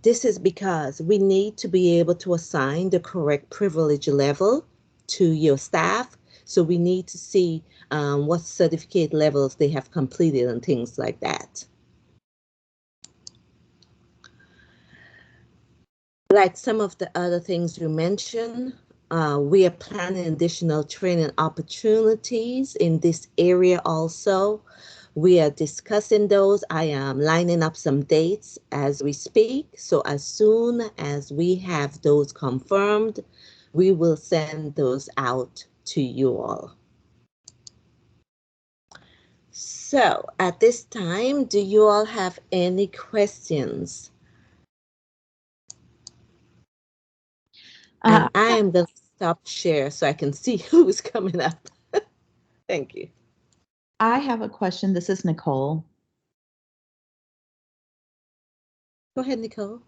This is because we need to be able to assign the correct privilege level to your staff. So we need to see what certificate levels they have completed and things like that. Like some of the other things you mentioned, we are planning additional training opportunities in this area also. We are discussing those. I am lining up some dates as we speak. So as soon as we have those confirmed, we will send those out to you all. So at this time, do you all have any questions? And I am going to stop share so I can see who's coming up. Thank you.
I have a question. This is Nicole.
Go ahead, Nicole.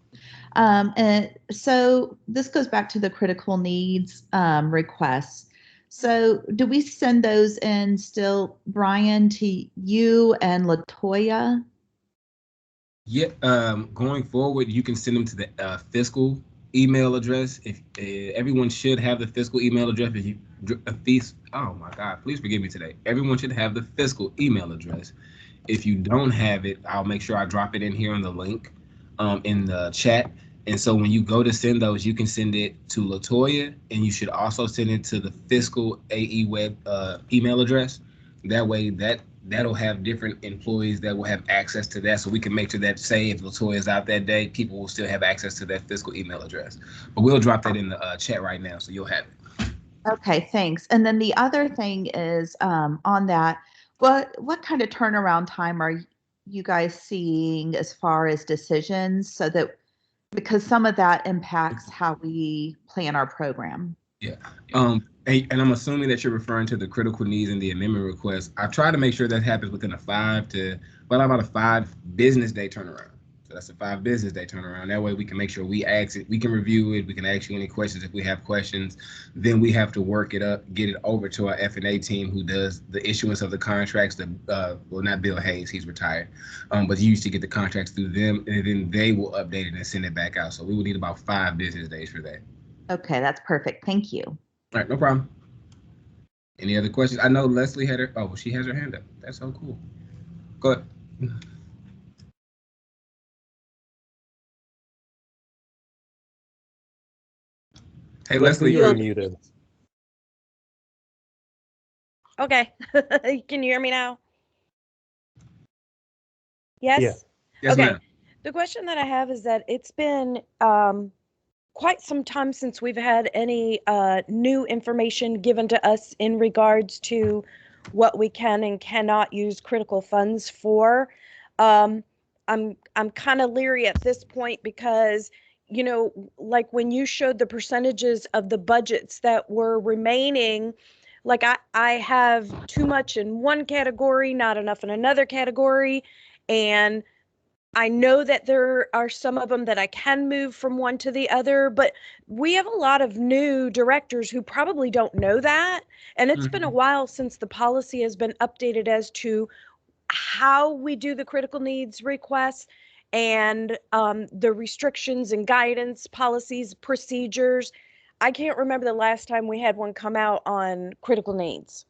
And so this goes back to the critical needs requests. So do we send those in still, Brian, to you and LaToya?
Yeah, going forward, you can send them to the fiscal email address. If everyone should have the fiscal email address. Oh my God, please forgive me today. Everyone should have the fiscal email address. If you don't have it, I'll make sure I drop it in here on the link in the chat. And so when you go to send those, you can send it to LaToya, and you should also send it to the fiscal AE web email address. That way, that'll have different employees that will have access to that, so we can make sure that, say, if LaToya is out that day, people will still have access to that fiscal email address. But we'll drop that in the chat right now, so you'll have it.
Okay, thanks. And then the other thing is on that, what kind of turnaround time are you guys seeing as far as decisions, so that, because some of that impacts how we plan our program?
Yeah. And I'm assuming that you're referring to the critical needs and the amendment request. I try to make sure that happens within about a 5 business day turnaround. So that's a 5 business day turnaround. That way we can make sure we can review it. We can ask you any questions if we have questions. Then we have to work it up, get it over to our F&A team, who does the issuance of the contracts. Well, not Bill Hayes, he's retired, but he used to get the contracts through them, and then they will update it and send it back out. So we will need about 5 business days for that.
Okay, that's perfect. Thank you.
All right, no problem. Any other questions? I know Leslie had her. Oh, she has her hand up. That's so cool. Go ahead. Hey, Leslie,
you're muted.
Okay. Can you hear me now? Yes?
Yeah.
Yes,
Okay.
ma'am.
The question that I have is that it's been quite some time since we've had any new information given to us in regards to what we can and cannot use critical funds for. I'm kind of leery at this point because, you know, like when you showed the percentages of the budgets that were remaining, like I have too much in one category, not enough in another category, and I know that there are some of them that I can move from one to the other, but we have a lot of new directors who probably don't know that. And it's been a while since the policy has been updated as to how we do the critical needs requests and the restrictions and guidance, policies, procedures. I can't remember the last time we had one come out on critical needs.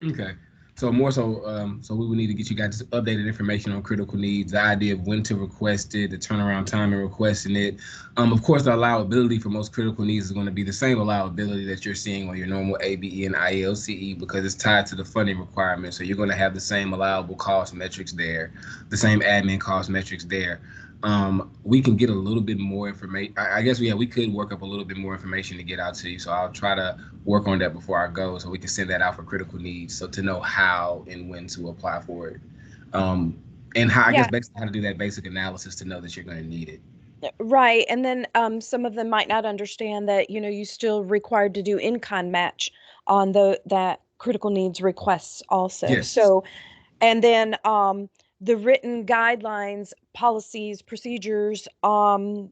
Okay. So more so, so we would need to get you guys updated information on critical needs, the idea of when to request it, the turnaround time in requesting it. Of course, the allowability for most critical needs is going to be the same allowability that you're seeing on your normal ABE and ILCE because it's tied to the funding requirements. So you're going to have the same allowable cost metrics there, the same admin cost metrics there. We can get a little bit more information. I guess we could work up a little bit more information to get out to you. So I'll try to work on that before I go, so we can send that out for critical needs. So to know how and when to apply for it, and how I guess basically how to do that basic analysis to know that you're going to need it.
Right. And then some of them might not understand that, you know, you still required to do in-kind match on that critical needs requests also.
Yes.
So, and then the written guidelines, policies, procedures on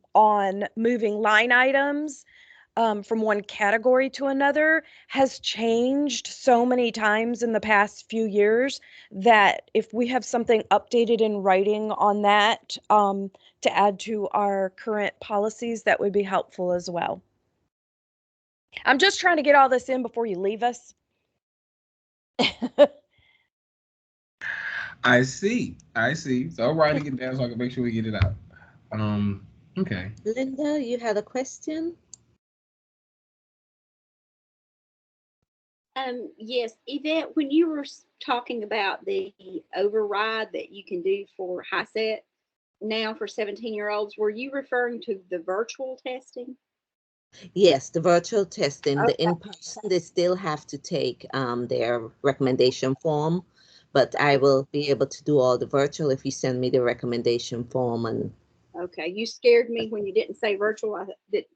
moving line items from one category to another has changed so many times in the past few years that if we have something updated in writing on that to add to our current policies, that would be helpful as well. I'm just trying to get all this in before you leave us.
I see. So I'm writing it down so I can make sure we get it out. Okay.
Linda, you had a question?
Yes, Yvette, when you were talking about the override that you can do for HiSET now for 17-year-olds, were you referring to the virtual testing?
Yes, the virtual testing,
Okay.
the in-person, they still have to take their recommendation form, but I will be able to do all the virtual if you send me the recommendation form. And
Okay, you scared me when you didn't say virtual. I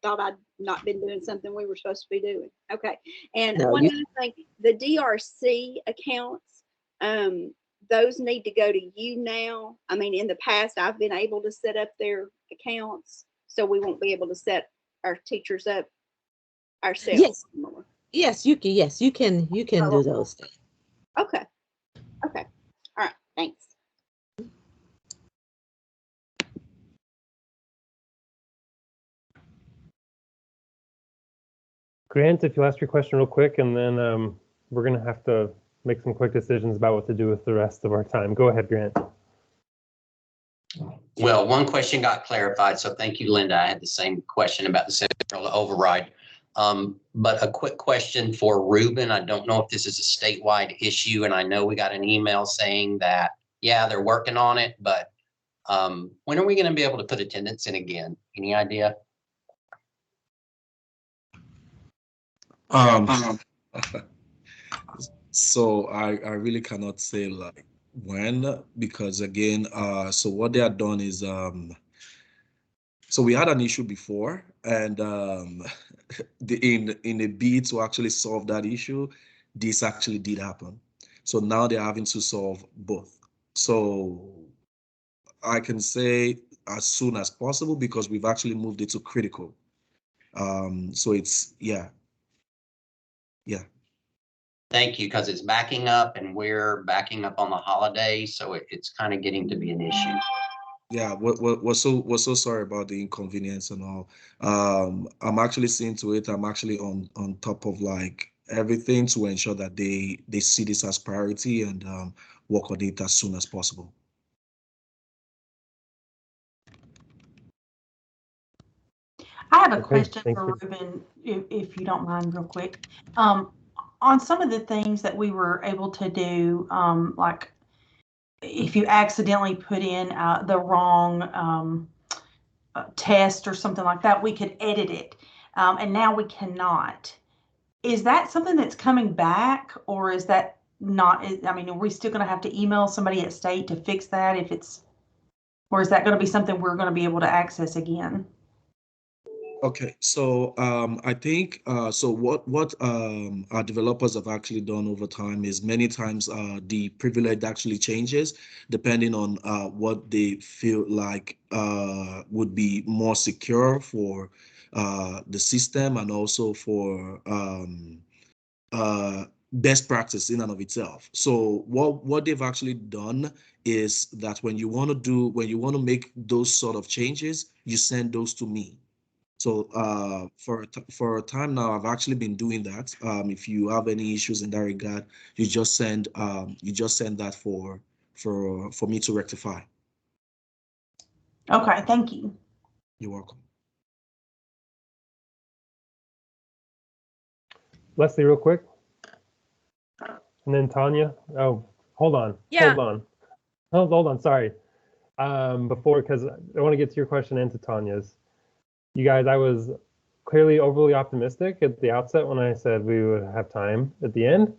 thought I'd not been doing something we were supposed to be doing. Okay, and
No,
one
you-
other thing, the DRC accounts, those need to go to you now. I mean, in the past, I've been able to set up their accounts, so we won't be able to set our teachers up ourselves.
Yes.
anymore.
yes, you can do those things.
Okay. All right. Thanks.
Grant, if you'll ask your question real quick, and then we're going to have to make some quick decisions about what to do with the rest of our time. Go ahead, Grant.
Well, one question got clarified, so thank you, Linda. I had the same question about the central override. But a quick question for Ruben. I don't know if this is a statewide issue, and I know we got an email saying that, yeah, they're working on it, but when are we going to be able to put attendance in again? Any idea?
So I really cannot say like when, because again, so what they had done is, so we had an issue before, and in a bid to actually solve that issue, this actually did happen. So now they're having to solve both. So I can say as soon as possible because we've actually moved it to critical. So it's, yeah.
Thank you, because it's backing up and we're backing up on the holidays, so it's kind of getting to be an issue.
Yeah, we're so sorry about the inconvenience and all. I'm actually seeing to it. I'm actually on top of like everything to ensure that they see this as priority and work on it as soon as possible.
I have a
Okay,
question
thanks
for
for-
Ruben, if you don't mind, real quick. on some of the things that we were able to do, like if you accidentally put in the wrong test or something like that, we could edit it. And now we cannot. Is that something that's coming back, or is that not? I mean, are we still going to have to email somebody at state to fix that if it's, or is that going to be something we're going to be able to access again?
Okay, so I think so. What our developers have actually done over time is many times the privilege actually changes depending on what they feel like would be more secure for the system and also for best practice in and of itself. So what they've actually done is that when you want to make those sort of changes, you send those to me. So for a time now, I've actually been doing that. If you have any issues in that regard, you just send that for me to rectify.
Okay, thank you.
You're welcome.
Leslie, real quick. And then Tanya. Oh, hold on.
Yeah.
Hold on. Sorry. Before, because I want to get to your question and to Tanya's. You guys, I was clearly overly optimistic at the outset when I said we would have time at the end,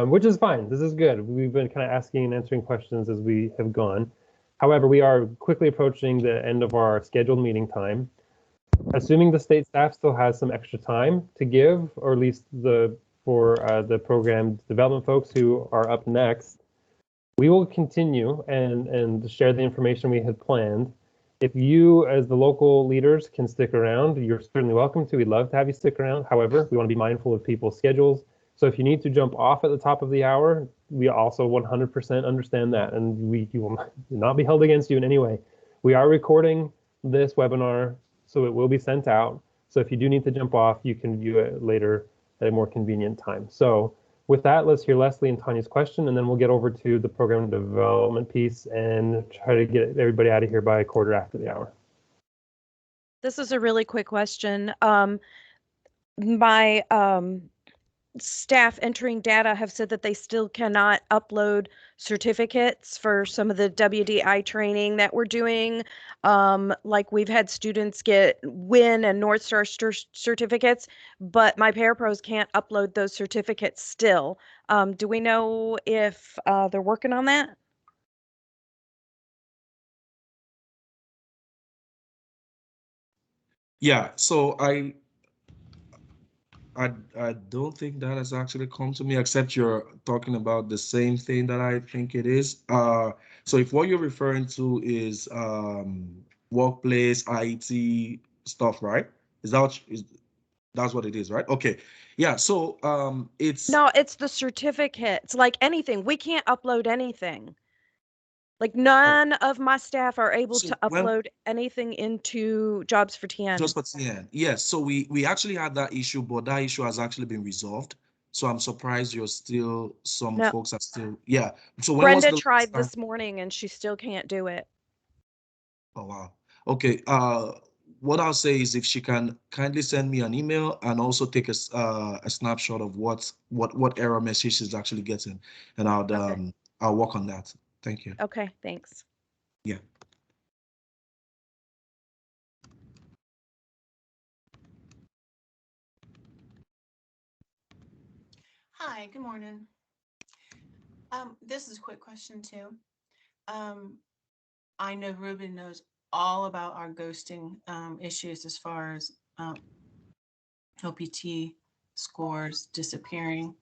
which is fine. This is good. We've been kind of asking and answering questions as we have gone. However, we are quickly approaching the end of our scheduled meeting time. Assuming the state staff still has some extra time to give, or at least for the program development folks who are up next, we will continue and share the information we had planned. If you, as the local leaders, can stick around, you're certainly welcome to. We'd love to have you stick around. However, we want to be mindful of people's schedules. So if you need to jump off at the top of the hour, we also 100% understand that, and you will not be held against you in any way. We are recording this webinar, so it will be sent out. So if you do need to jump off, you can view it later at a more convenient time. So with that, let's hear Leslie and Tanya's question, and then we'll get over to the program development piece and try to get everybody out of here by a quarter after the hour.
This is a really quick question. My staff entering data have said that they still cannot upload certificates for some of the WDI training that we're doing. Like we've had students get WIN and North Star certificates, but my parapros can't upload those certificates still. Do we know if they're working on that?
Yeah, so I don't think that has actually come to me, except you're talking about the same thing that I think it is. So if what you're referring to is workplace IT stuff, right? That's what it is, right? Okay. Yeah, so it's
No, it's the certificates, like anything. We can't upload anything. Like none of my staff are able to upload anything into Jobs for TN.
Just for TN. Yes. So we actually had that issue, but that issue has actually been resolved. So I'm surprised some folks are still, yeah. So when
Brenda tried this morning and she still can't do it.
Oh, wow. Okay. What I'll say is if she can kindly send me an email and also take a snapshot of what error message she's actually getting, and I'll work on that. Thank you.
Okay, thanks.
Yeah.
Hi, good morning. This is a quick question too. I know Ruben knows all about our ghosting issues as far as OPT scores disappearing.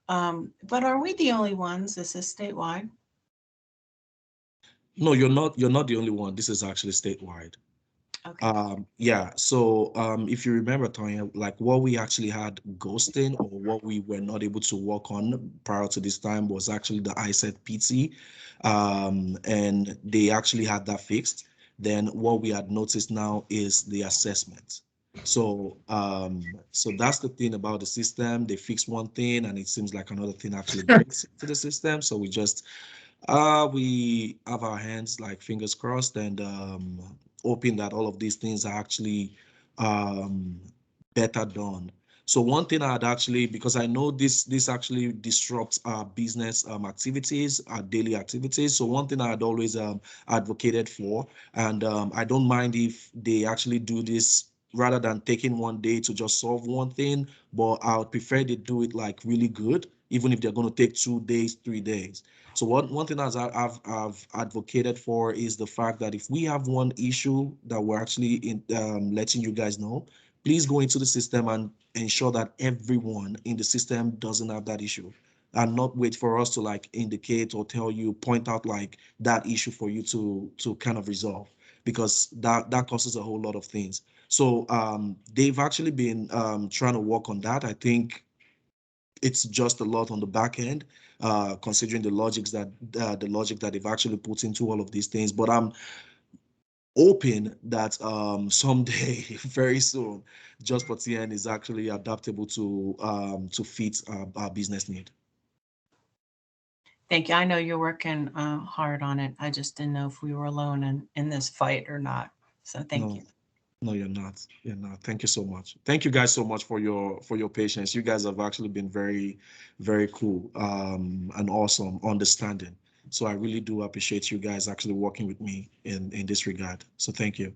But are we the only ones? This is statewide.
No, you're not the only one. This is actually statewide.
Okay.
Yeah, so if you remember, Tanya, like what we actually had ghosting or what we were not able to work on prior to this time was actually the ISET PT, and they actually had that fixed. Then what we had noticed now is the assessment. So so that's the thing about the system. They fix one thing and it seems like another thing actually breaks into the system. So we just we have our hands like fingers crossed and hoping that all of these things are actually better done. So one thing I'd actually, because I know this actually disrupts our business activities, our daily activities. So one thing I'd always advocated for, and I don't mind if they actually do this rather than taking one day to just solve one thing, but I would prefer they do it like really good, even if they're going to take 2 days, 3 days. So one thing that I've advocated for is the fact that if we have one issue that we're actually letting you guys know, please go into the system and ensure that everyone in the system doesn't have that issue, and not wait for us to like indicate or tell you, point out like that issue for you to kind of resolve, because that causes a whole lot of things. So they've actually been trying to work on that. I think it's just a lot on the back end, considering the logic that they've actually put into all of these things. But I'm hoping that someday, very soon, Just for TN is actually adaptable to fit our business need.
Thank you. I know you're working hard on it. I just didn't know if we were alone in this fight or not. So thank you.
No, you're not. You're not. Thank you so much. Thank you guys so much for your patience. You guys have actually been very, very cool and awesome, understanding. So I really do appreciate you guys actually working with me in this regard. So thank you.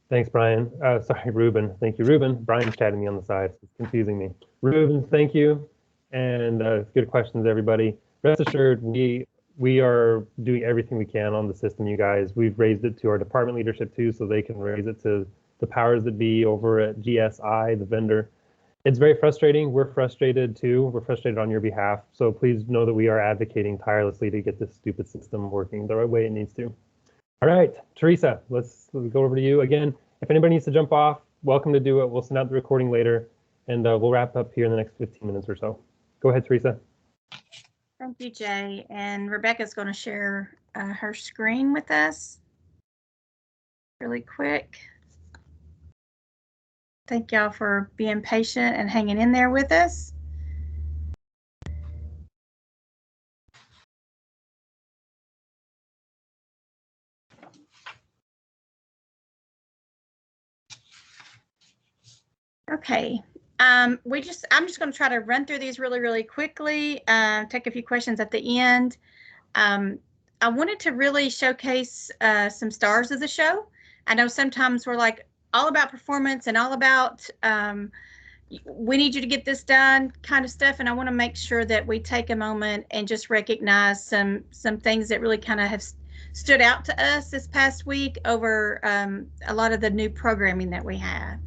Thanks, Brian. Sorry, Ruben. Thank you, Ruben. Brian's chatting me on the side. It's confusing me. Ruben, thank you. And good questions, everybody. Rest assured, we are doing everything we can on the system, you guys. We've raised it to our department leadership too, so they can raise it to the powers that be over at GSI, the vendor. It's very frustrating. We're frustrated too. We're frustrated on your behalf. So please know that we are advocating tirelessly to get this stupid system working the right way it needs to. All right, Teresa, let's go over to you again. If anybody needs to jump off, welcome to do it. We'll send out the recording later, and we'll wrap up here in the next 15 minutes or so. Go ahead, Teresa.
Thank you, Jay. And Rebecca's going to share her screen with us really quick. Thank y'all for being patient and hanging in there with us. Okay. I'm just going to try to run through these really quickly, take a few questions at the end. I wanted to really showcase some stars of the show. I know sometimes we're like all about performance and all about we need you to get this done kind of stuff, and I want to make sure that we take a moment and just recognize some things that really kind of have stood out to us this past week over a lot of the new programming that we have.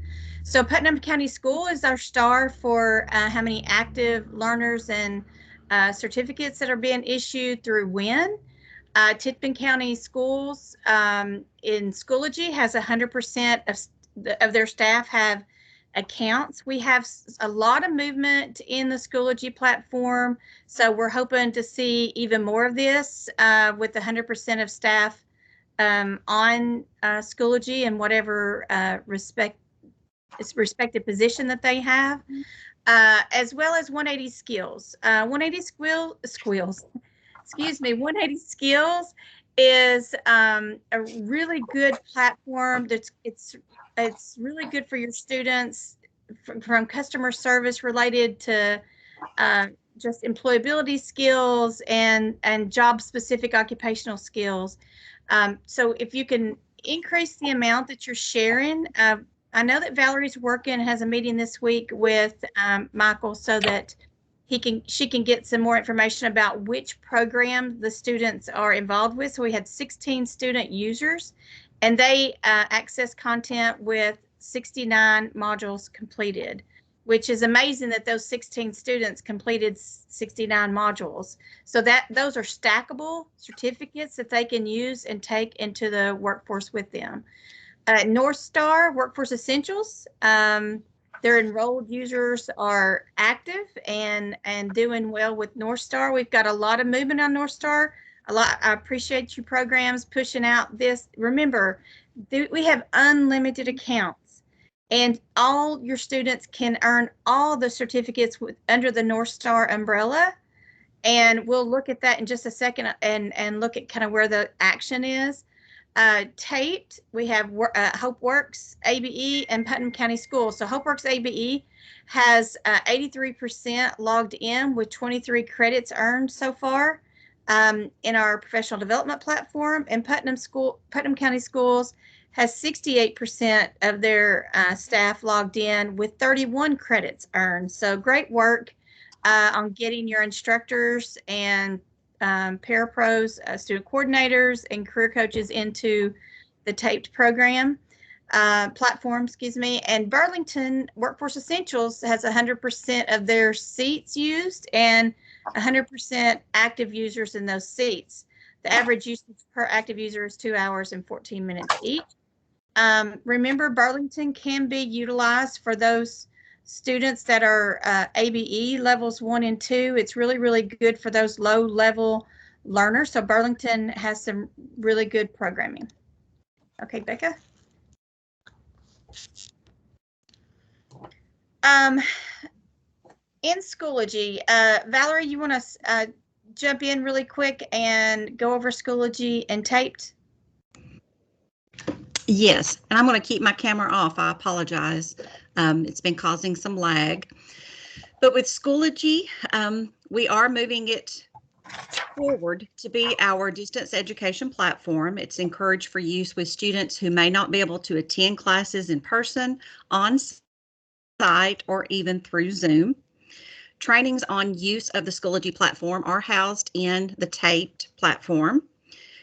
So Putnam County School is our star for how many active learners and certificates that are being issued through WIN. Tippin County Schools in Schoology has 100% of their staff have accounts. We have a lot of movement in the Schoology platform, so we're hoping to see even more of this with 100% of staff on Schoology and whatever respective position that they have, as well as 180 Skills. 180 Skills is a really good platform. It's really good for your students from customer service related to just employability skills and job specific occupational skills. So if you can increase the amount that you're sharing, I know that Valerie's working, has a meeting this week with Michael so that she can get some more information about which program the students are involved with. So we had 16 student users, and they access content with 69 modules completed, which is amazing that those 16 students completed 69 modules. So those are stackable certificates that they can use and take into the workforce with them. North Star Workforce Essentials, their enrolled users are active and doing well with North Star. We've got a lot of movement on North Star. I appreciate you programs pushing out this. Remember, we have unlimited accounts, and all your students can earn all the certificates under the North Star umbrella. And we'll look at that in just a second and look at kind of where the action is. Taped, we have HopeWorks ABE and Putnam County Schools. So HopeWorks ABE has 83% logged in with 23 credits earned so far in our professional development platform. And Putnam County Schools has 68% of their staff logged in with 31 credits earned. So great work on getting your instructors and parapros, student coordinators, and career coaches into the Taped program platform, excuse me. And Burlington Workforce Essentials has 100% of their seats used and 100% active users in those seats. The average usage per active user is 2 hours and 14 minutes each. Remember, Burlington can be utilized for those students that are ABE levels 1 and 2. It's really, really good for those low level learners. So Burlington has some really good programming. Okay, Becca. In Schoology, Valerie, you want to jump in really quick and go over Schoology and Taped?
Yes, and I'm going to keep my camera off. I apologize. It's been causing some lag. But with Schoology, we are moving it forward to be our distance education platform. It's encouraged for use with students who may not be able to attend classes in person, on site, or even through Zoom. Trainings on use of the Schoology platform are housed in the Taped platform.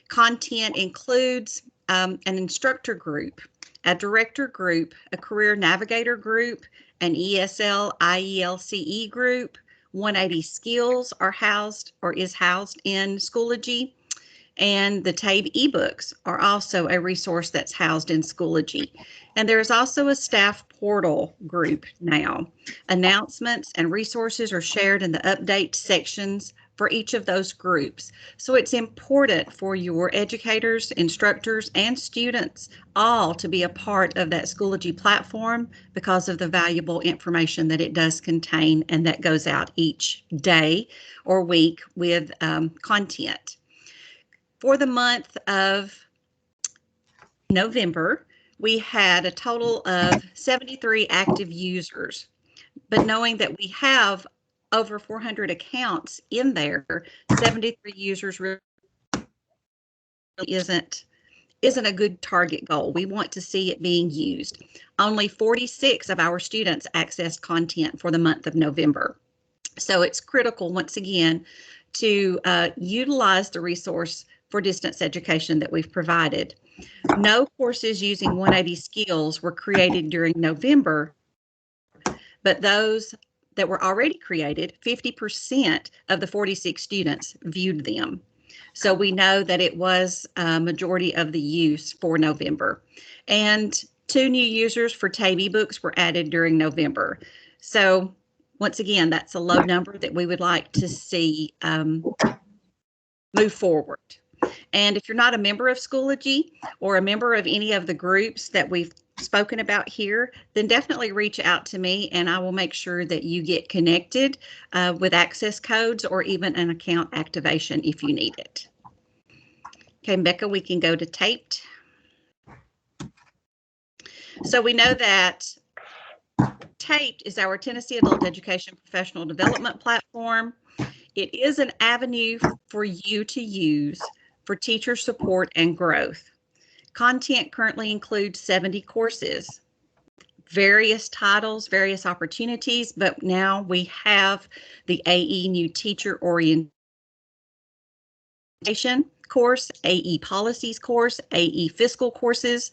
Content includes an instructor group, a director group, a career navigator group, an ESL IELCE group. 180 skills are housed or is housed in Schoology, and the TABE ebooks are also a resource that's housed in Schoology. And there's also a staff portal group now. Announcements and resources are shared in the update sections for each of those groups. So it's important for your educators, instructors, and students all to be a part of that Schoology platform because of the valuable information that it does contain and that goes out each day or week with content. For the month of November, we had a total of 73 active users, but knowing that we have over 400 accounts in there, 73 users really isn't a good target goal. We want to see it being used. Only 46 of our students accessed content for the month of November. So it's critical, once again, to utilize the resource for distance education that we've provided. No courses using 180 skills were created during November, but those that were already created, 50% of the 46 students viewed them. So we know that it was a majority of the use for November. And 2 new users for TABE ebooks were added during November. So once again, that's a low number that we would like to see move forward. And if you're not a member of Schoology or a member of any of the groups that we've spoken about here, then definitely reach out to me and I will make sure that you get connected with access codes or even an account activation if you need it. Okay, Becca, we can go to Taped. So we know that Taped is our Tennessee Adult Education Professional Development Platform. It is an avenue for you to use for teacher support and growth. Content currently includes 70 courses, various titles, various opportunities, but now we have the AE New Teacher Orientation course, AE Policies course, AE Fiscal courses,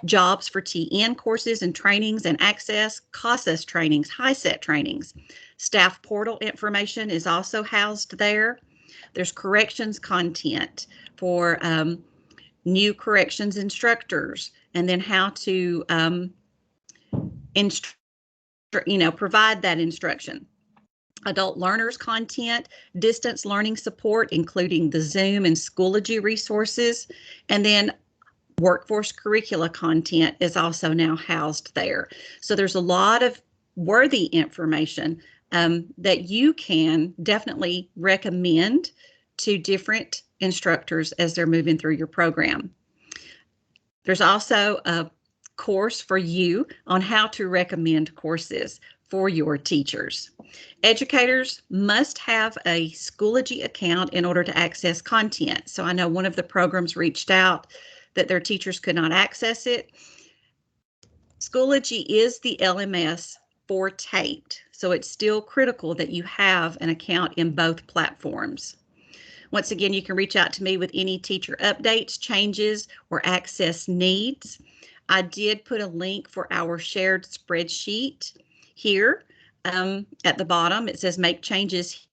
Jobs for TN courses and trainings and access, CASAS trainings, HiSET trainings. Staff portal information is also housed there. There's corrections content for new corrections instructors, and then how to provide that instruction. Adult learners content, distance learning support, including the Zoom and Schoology resources, and then workforce curricula content is also now housed there. So there's a lot of worthy information that you can definitely recommend to different instructors as they're moving through your program. There's also a course for you on how to recommend courses for your teachers. Educators must have a Schoology account in order to access content. So I know one of the programs reached out that their teachers could not access it. Schoology is the LMS for Taped, so it's still critical that you have an account in both platforms. Once again, you can reach out to me with any teacher updates, changes, or access needs. I did put a link for our shared spreadsheet here at the bottom. It says make changes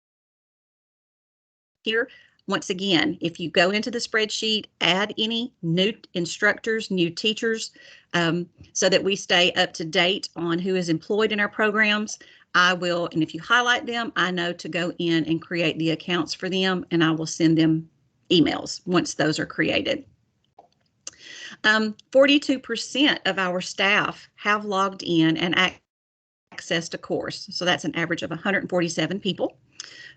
here. Once again, if you go into the spreadsheet, add any new instructors, new teachers, so that we stay up to date on who is employed in our programs, I will, and if you highlight them, I know to go in and create the accounts for them, and I will send them emails once those are created. 42% of our staff have logged in and accessed a course. So that's an average of 147 people.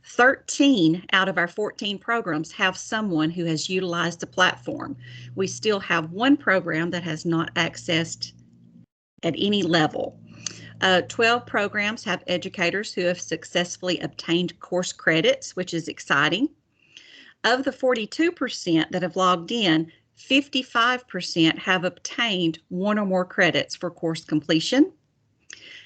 13 out of our 14 programs have someone who has utilized the platform. We still have one program that has not accessed at any level. 12 programs have educators who have successfully obtained course credits, which is exciting. Of the 42% that have logged in, 55% have obtained one or more credits for course completion.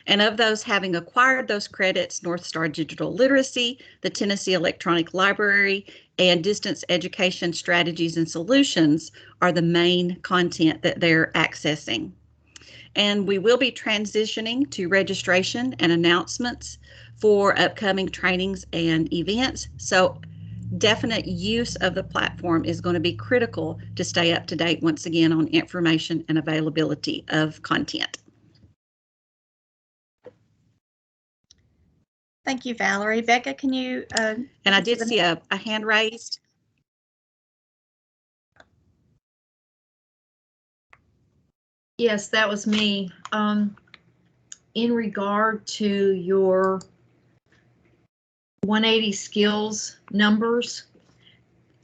And of those having acquired those credits, North Star Digital Literacy, the Tennessee Electronic Library, and Distance Education Strategies and Solutions are the main content that they're accessing. And we will be transitioning to registration and announcements for upcoming trainings and events. So definite use of the platform is going to be critical to stay up to date once again on information and availability of content.
Thank you, Valerie. Becca, can you?
And I did see a hand raised.
Yes, that was me. In regard to your 180 skills numbers,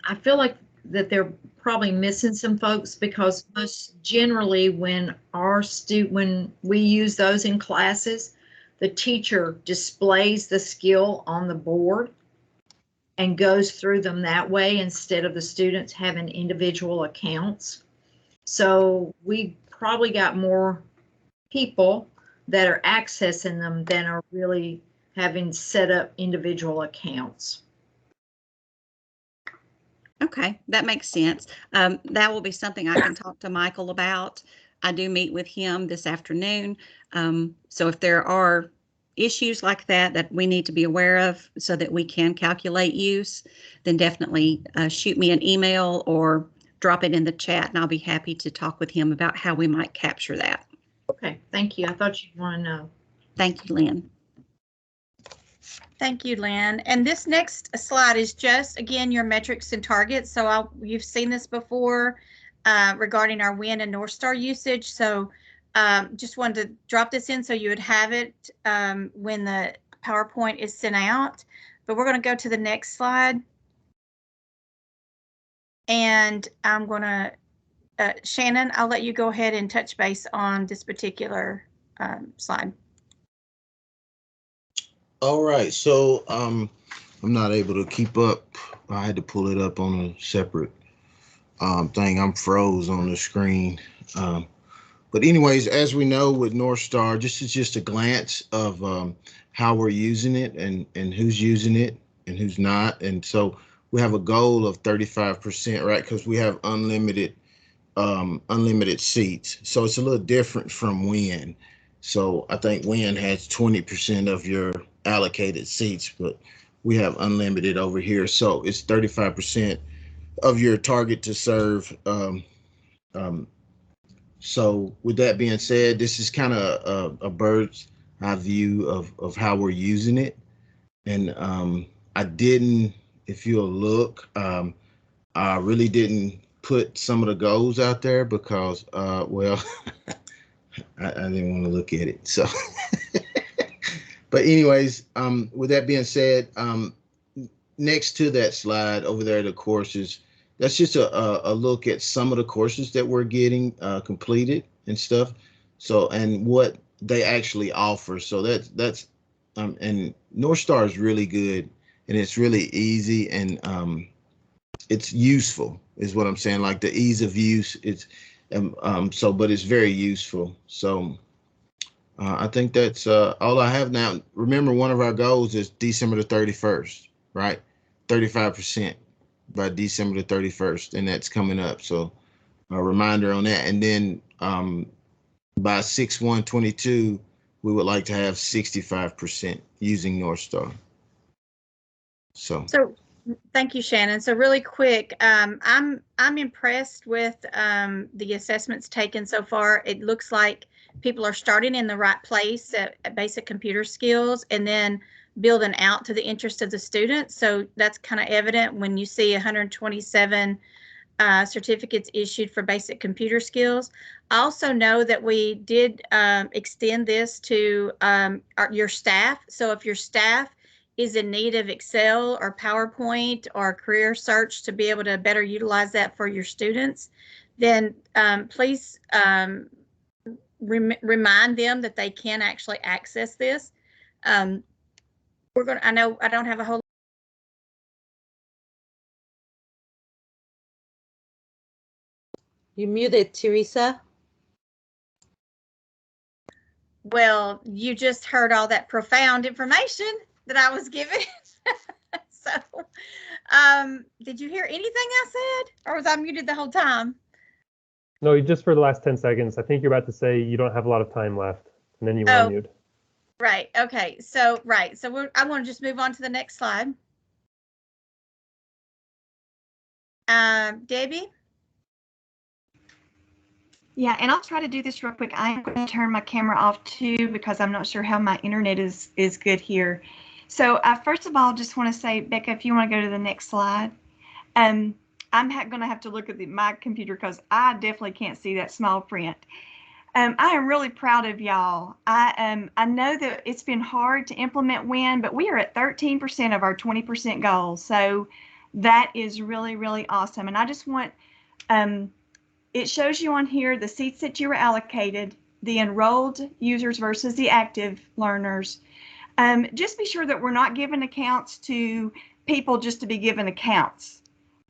I feel like that they're probably missing some folks, because most generally when when we use those in classes, the teacher displays the skill on the board and goes through them that way instead of the students having individual accounts. So we probably got more people that are accessing them than are really having set up individual accounts.
Okay, that makes sense. That will be something I can talk to Michael about. I do meet with him this afternoon. So if there are issues like that that we need to be aware of so that we can calculate use, then definitely shoot me an email or drop it in the chat, and I'll be happy to talk with him about how we might capture that.
Okay, thank you. I thought you'd want to know.
Thank you, Lynn.
Thank you, Lynn. And this next slide is just, again, your metrics and targets. So you've seen this before regarding our WIN and North Star usage. So just wanted to drop this in so you would have it when the PowerPoint is sent out. But we're going to go to the next slide. And I'm going to, Shannon, I'll let you go ahead and touch base on this particular slide.
All right, so I'm not able to keep up. I had to pull it up on a separate thing. I'm froze on the screen. But anyways, as we know with North Star, this is just a glance of how we're using it and who's using it and who's not. And so we have a goal of 35%, right? Because we have unlimited seats. So it's a little different from WIN. So I think WIN has 20% of your allocated seats, but we have unlimited over here. So it's 35% of your target to serve. So with that being said, this is kind of a bird's eye view of how we're using it. And I didn't, if you'll look, I really didn't put some of the goals out there because, well, I didn't want to look at it. So, but anyways, with that being said, next to that slide over there, the courses, that's just a look at some of the courses that we're getting completed and stuff. So, and what they actually offer. So that's and North Star is really good, and it's really easy, and it's useful is what I'm saying. Like the ease of use, it's so, but it's very useful. So I think that's all I have now. Remember, one of our goals is December the 31st, right? 35% by December the 31st, and that's coming up. So a reminder on that. And then by 6/1/22, we would like to have 65% using North Star. So
thank you, Shannon. So really quick, I'm impressed with the assessments taken so far. It looks like people are starting in the right place at basic computer skills and then building out to the interest of the students. So that's kind of evident when you see 127 certificates issued for basic computer skills. I also know that we did extend this to your staff. So if your staff is in need of Excel or PowerPoint or Career Search to be able to better utilize that for your students, then please remind them that they can actually access this. I know I don't have a whole.
You muted, Teresa.
Well, you just heard all that profound information that I was given. So, did you hear anything I said, or was I muted the whole time?
No, just for the last 10 seconds. I think you're about to say you don't have a lot of time left, and then you were on mute.
Right. Okay. So, right. So I want to just move on to the next slide. Debbie?
Yeah, and I'll try to do this real quick. I am going to turn my camera off too because I'm not sure how my internet is good here. So first of all, just want to say, Becca, if you want to go to the next slide. I'm going to have to look at my computer because I definitely can't see that small print. I am really proud of y'all. I know that it's been hard to implement WIN, but we are at 13% of our 20% goal. So that is really, really awesome. And I just want, it shows you on here the seats that you were allocated, the enrolled users versus the active learners. Just be sure that we're not giving accounts to people just to be given accounts.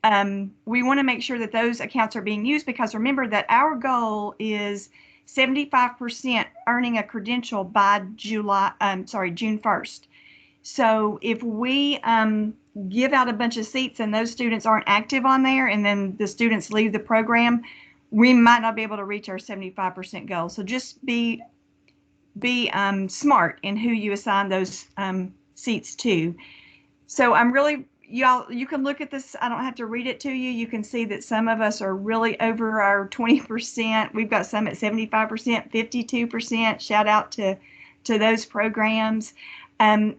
We want to make sure that those accounts are being used because remember that our goal is 75% earning a credential by June 1st. So if we give out a bunch of seats and those students aren't active on there and then the students leave the program, we might not be able to reach our 75% goal. So just be smart in who you assign those seats to. So I'm really, y'all, you can look at this. I don't have to read it to you. You can see that some of us are really over our 20%. We've got some at 75%, 52%. Shout out to those programs.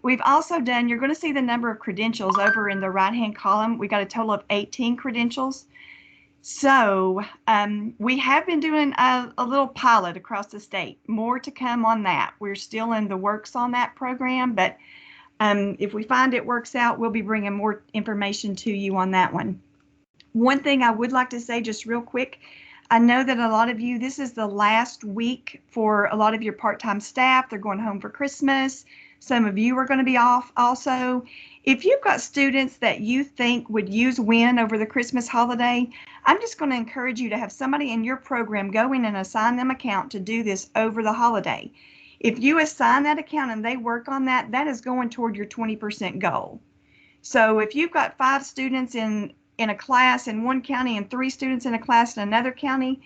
We've also done, you're going to see the number of credentials over in the right-hand column. We got a total of 18 credentials. So we have been doing a little pilot across the state. More to come on that. We're still in the works on that program, but if we find it works out, we'll be bringing more information to you on that one. One thing I would like to say just real quick, I know that a lot of you, this is the last week for a lot of your part-time staff. They're going home for Christmas. Some of you are going to be off also. If you've got students that you think would use WIN over the Christmas holiday, I'm just going to encourage you to have somebody in your program go in and assign them an account to do this over the holiday. If you assign that account and they work on that, that is going toward your 20% goal. So if you've got 5 students in a class in one county and 3 students in a class in another county,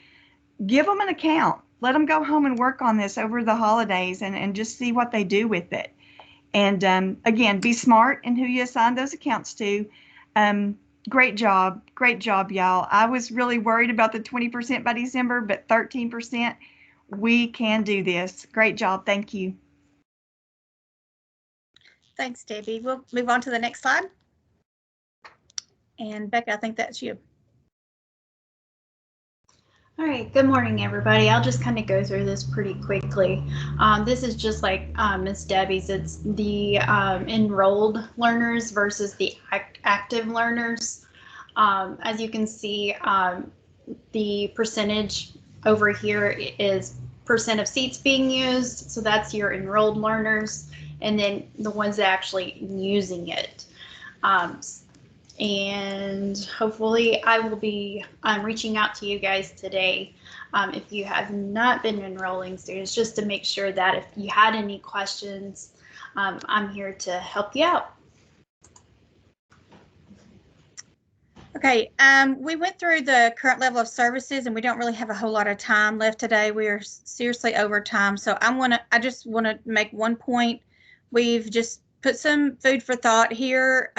give them an account. Let them go home and work on this over the holidays and just see what they do with it. And again, be smart in who you assign those accounts to. Great job, y'all. I was really worried about the 20% by December, but 13%, we can do this. Great job, thank you.
Thanks, Debbie. We'll move on to the next slide. And Becca, I think that's you.
All right, good morning, everybody. I'll just kind of go through this pretty quickly. This is just like Miss Debbie's. It's the enrolled learners versus the active learners. As you can see, the percentage over here is percent of seats being used. So that's your enrolled learners, and then the ones that actually using it. And hopefully I will be reaching out to you guys today if you have not been enrolling students, just to make sure that if you had any questions, I'm here to help you out.
Okay, we went through the current level of services, and we don't really have a whole lot of time left today. We are seriously over time, so I just want to make one point. We've just put some food for thought here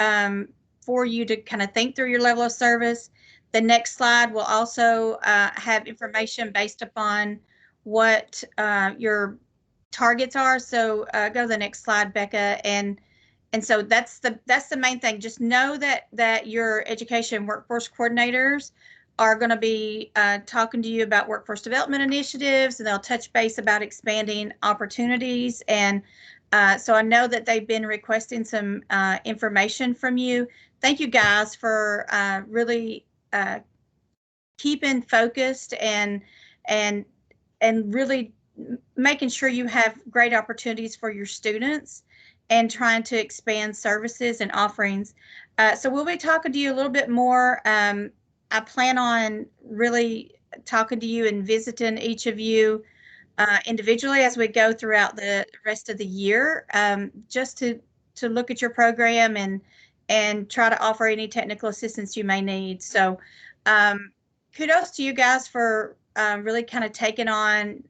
for you to kind of think through your level of service. The next slide will also have information based upon what your targets are. So go to the next slide, Becca, and so that's the main thing. Just know that your education workforce coordinators are going to be talking to you about workforce development initiatives, and they'll touch base about expanding opportunities. And so I know that they've been requesting some information from you. Thank you guys for really keeping focused and really making sure you have great opportunities for your students and trying to expand services and offerings. So we'll be talking to you a little bit more. I plan on really talking to you and visiting each of you individually as we go throughout the rest of the year, just to look at your program and try to offer any technical assistance you may need. So kudos to you guys for really kind of taking on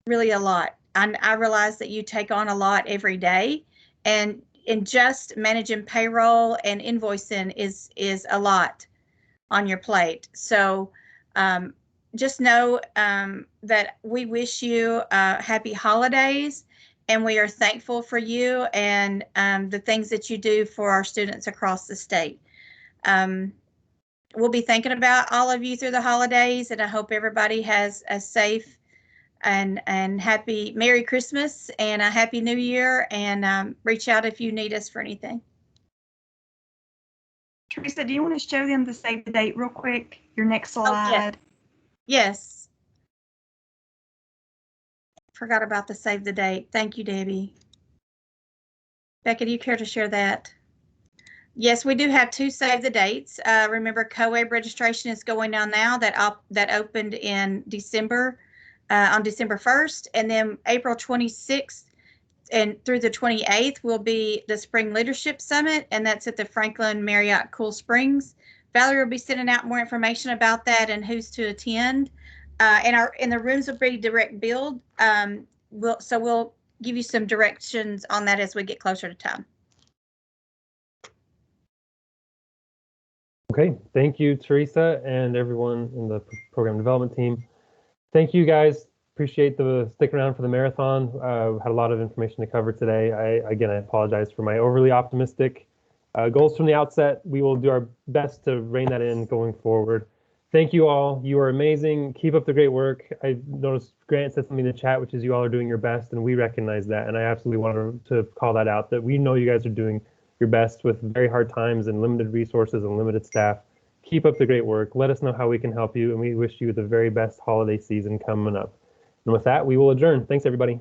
really a lot. I realize that you take on a lot every day, and just managing payroll and invoicing is a lot on your plate. So just know that we wish you happy holidays, and we are thankful for you and the things that you do for our students across the state. We'll be thinking about all of you through the holidays, and I hope everybody has a safe and happy Merry Christmas and a Happy New Year, and reach out if you need us for anything.
Teresa, do you want to show them the save the date real quick? Your next slide.
Oh, yes. Forgot about the save the date. Thank you, Debbie. Becca, do you care to share that? Yes, we do have 2 save the dates. Remember, COAB registration is going on now. That opened in December, on December 1st, and then April 26th and through the 28th will be the Spring Leadership Summit, and that's at the Franklin Marriott Cool Springs. Valerie will be sending out more information about that and who's to attend. And the rooms will be direct billed. We'll give you some directions on that as we get closer to time.
Okay, thank you, Teresa, and everyone in the program development team. Thank you, guys. Appreciate the sticking around for the marathon. Had a lot of information to cover today. I apologize for my overly optimistic goals from the outset. We will do our best to rein that in going forward. Thank you all. You are amazing. Keep up the great work. I noticed Grant said something in the chat, which is you all are doing your best, and we recognize that. And I absolutely want to call that out, that we know you guys are doing your best with very hard times and limited resources and limited staff. Keep up the great work. Let us know how we can help you, and we wish you the very best holiday season coming up. And with that, we will adjourn. Thanks, everybody.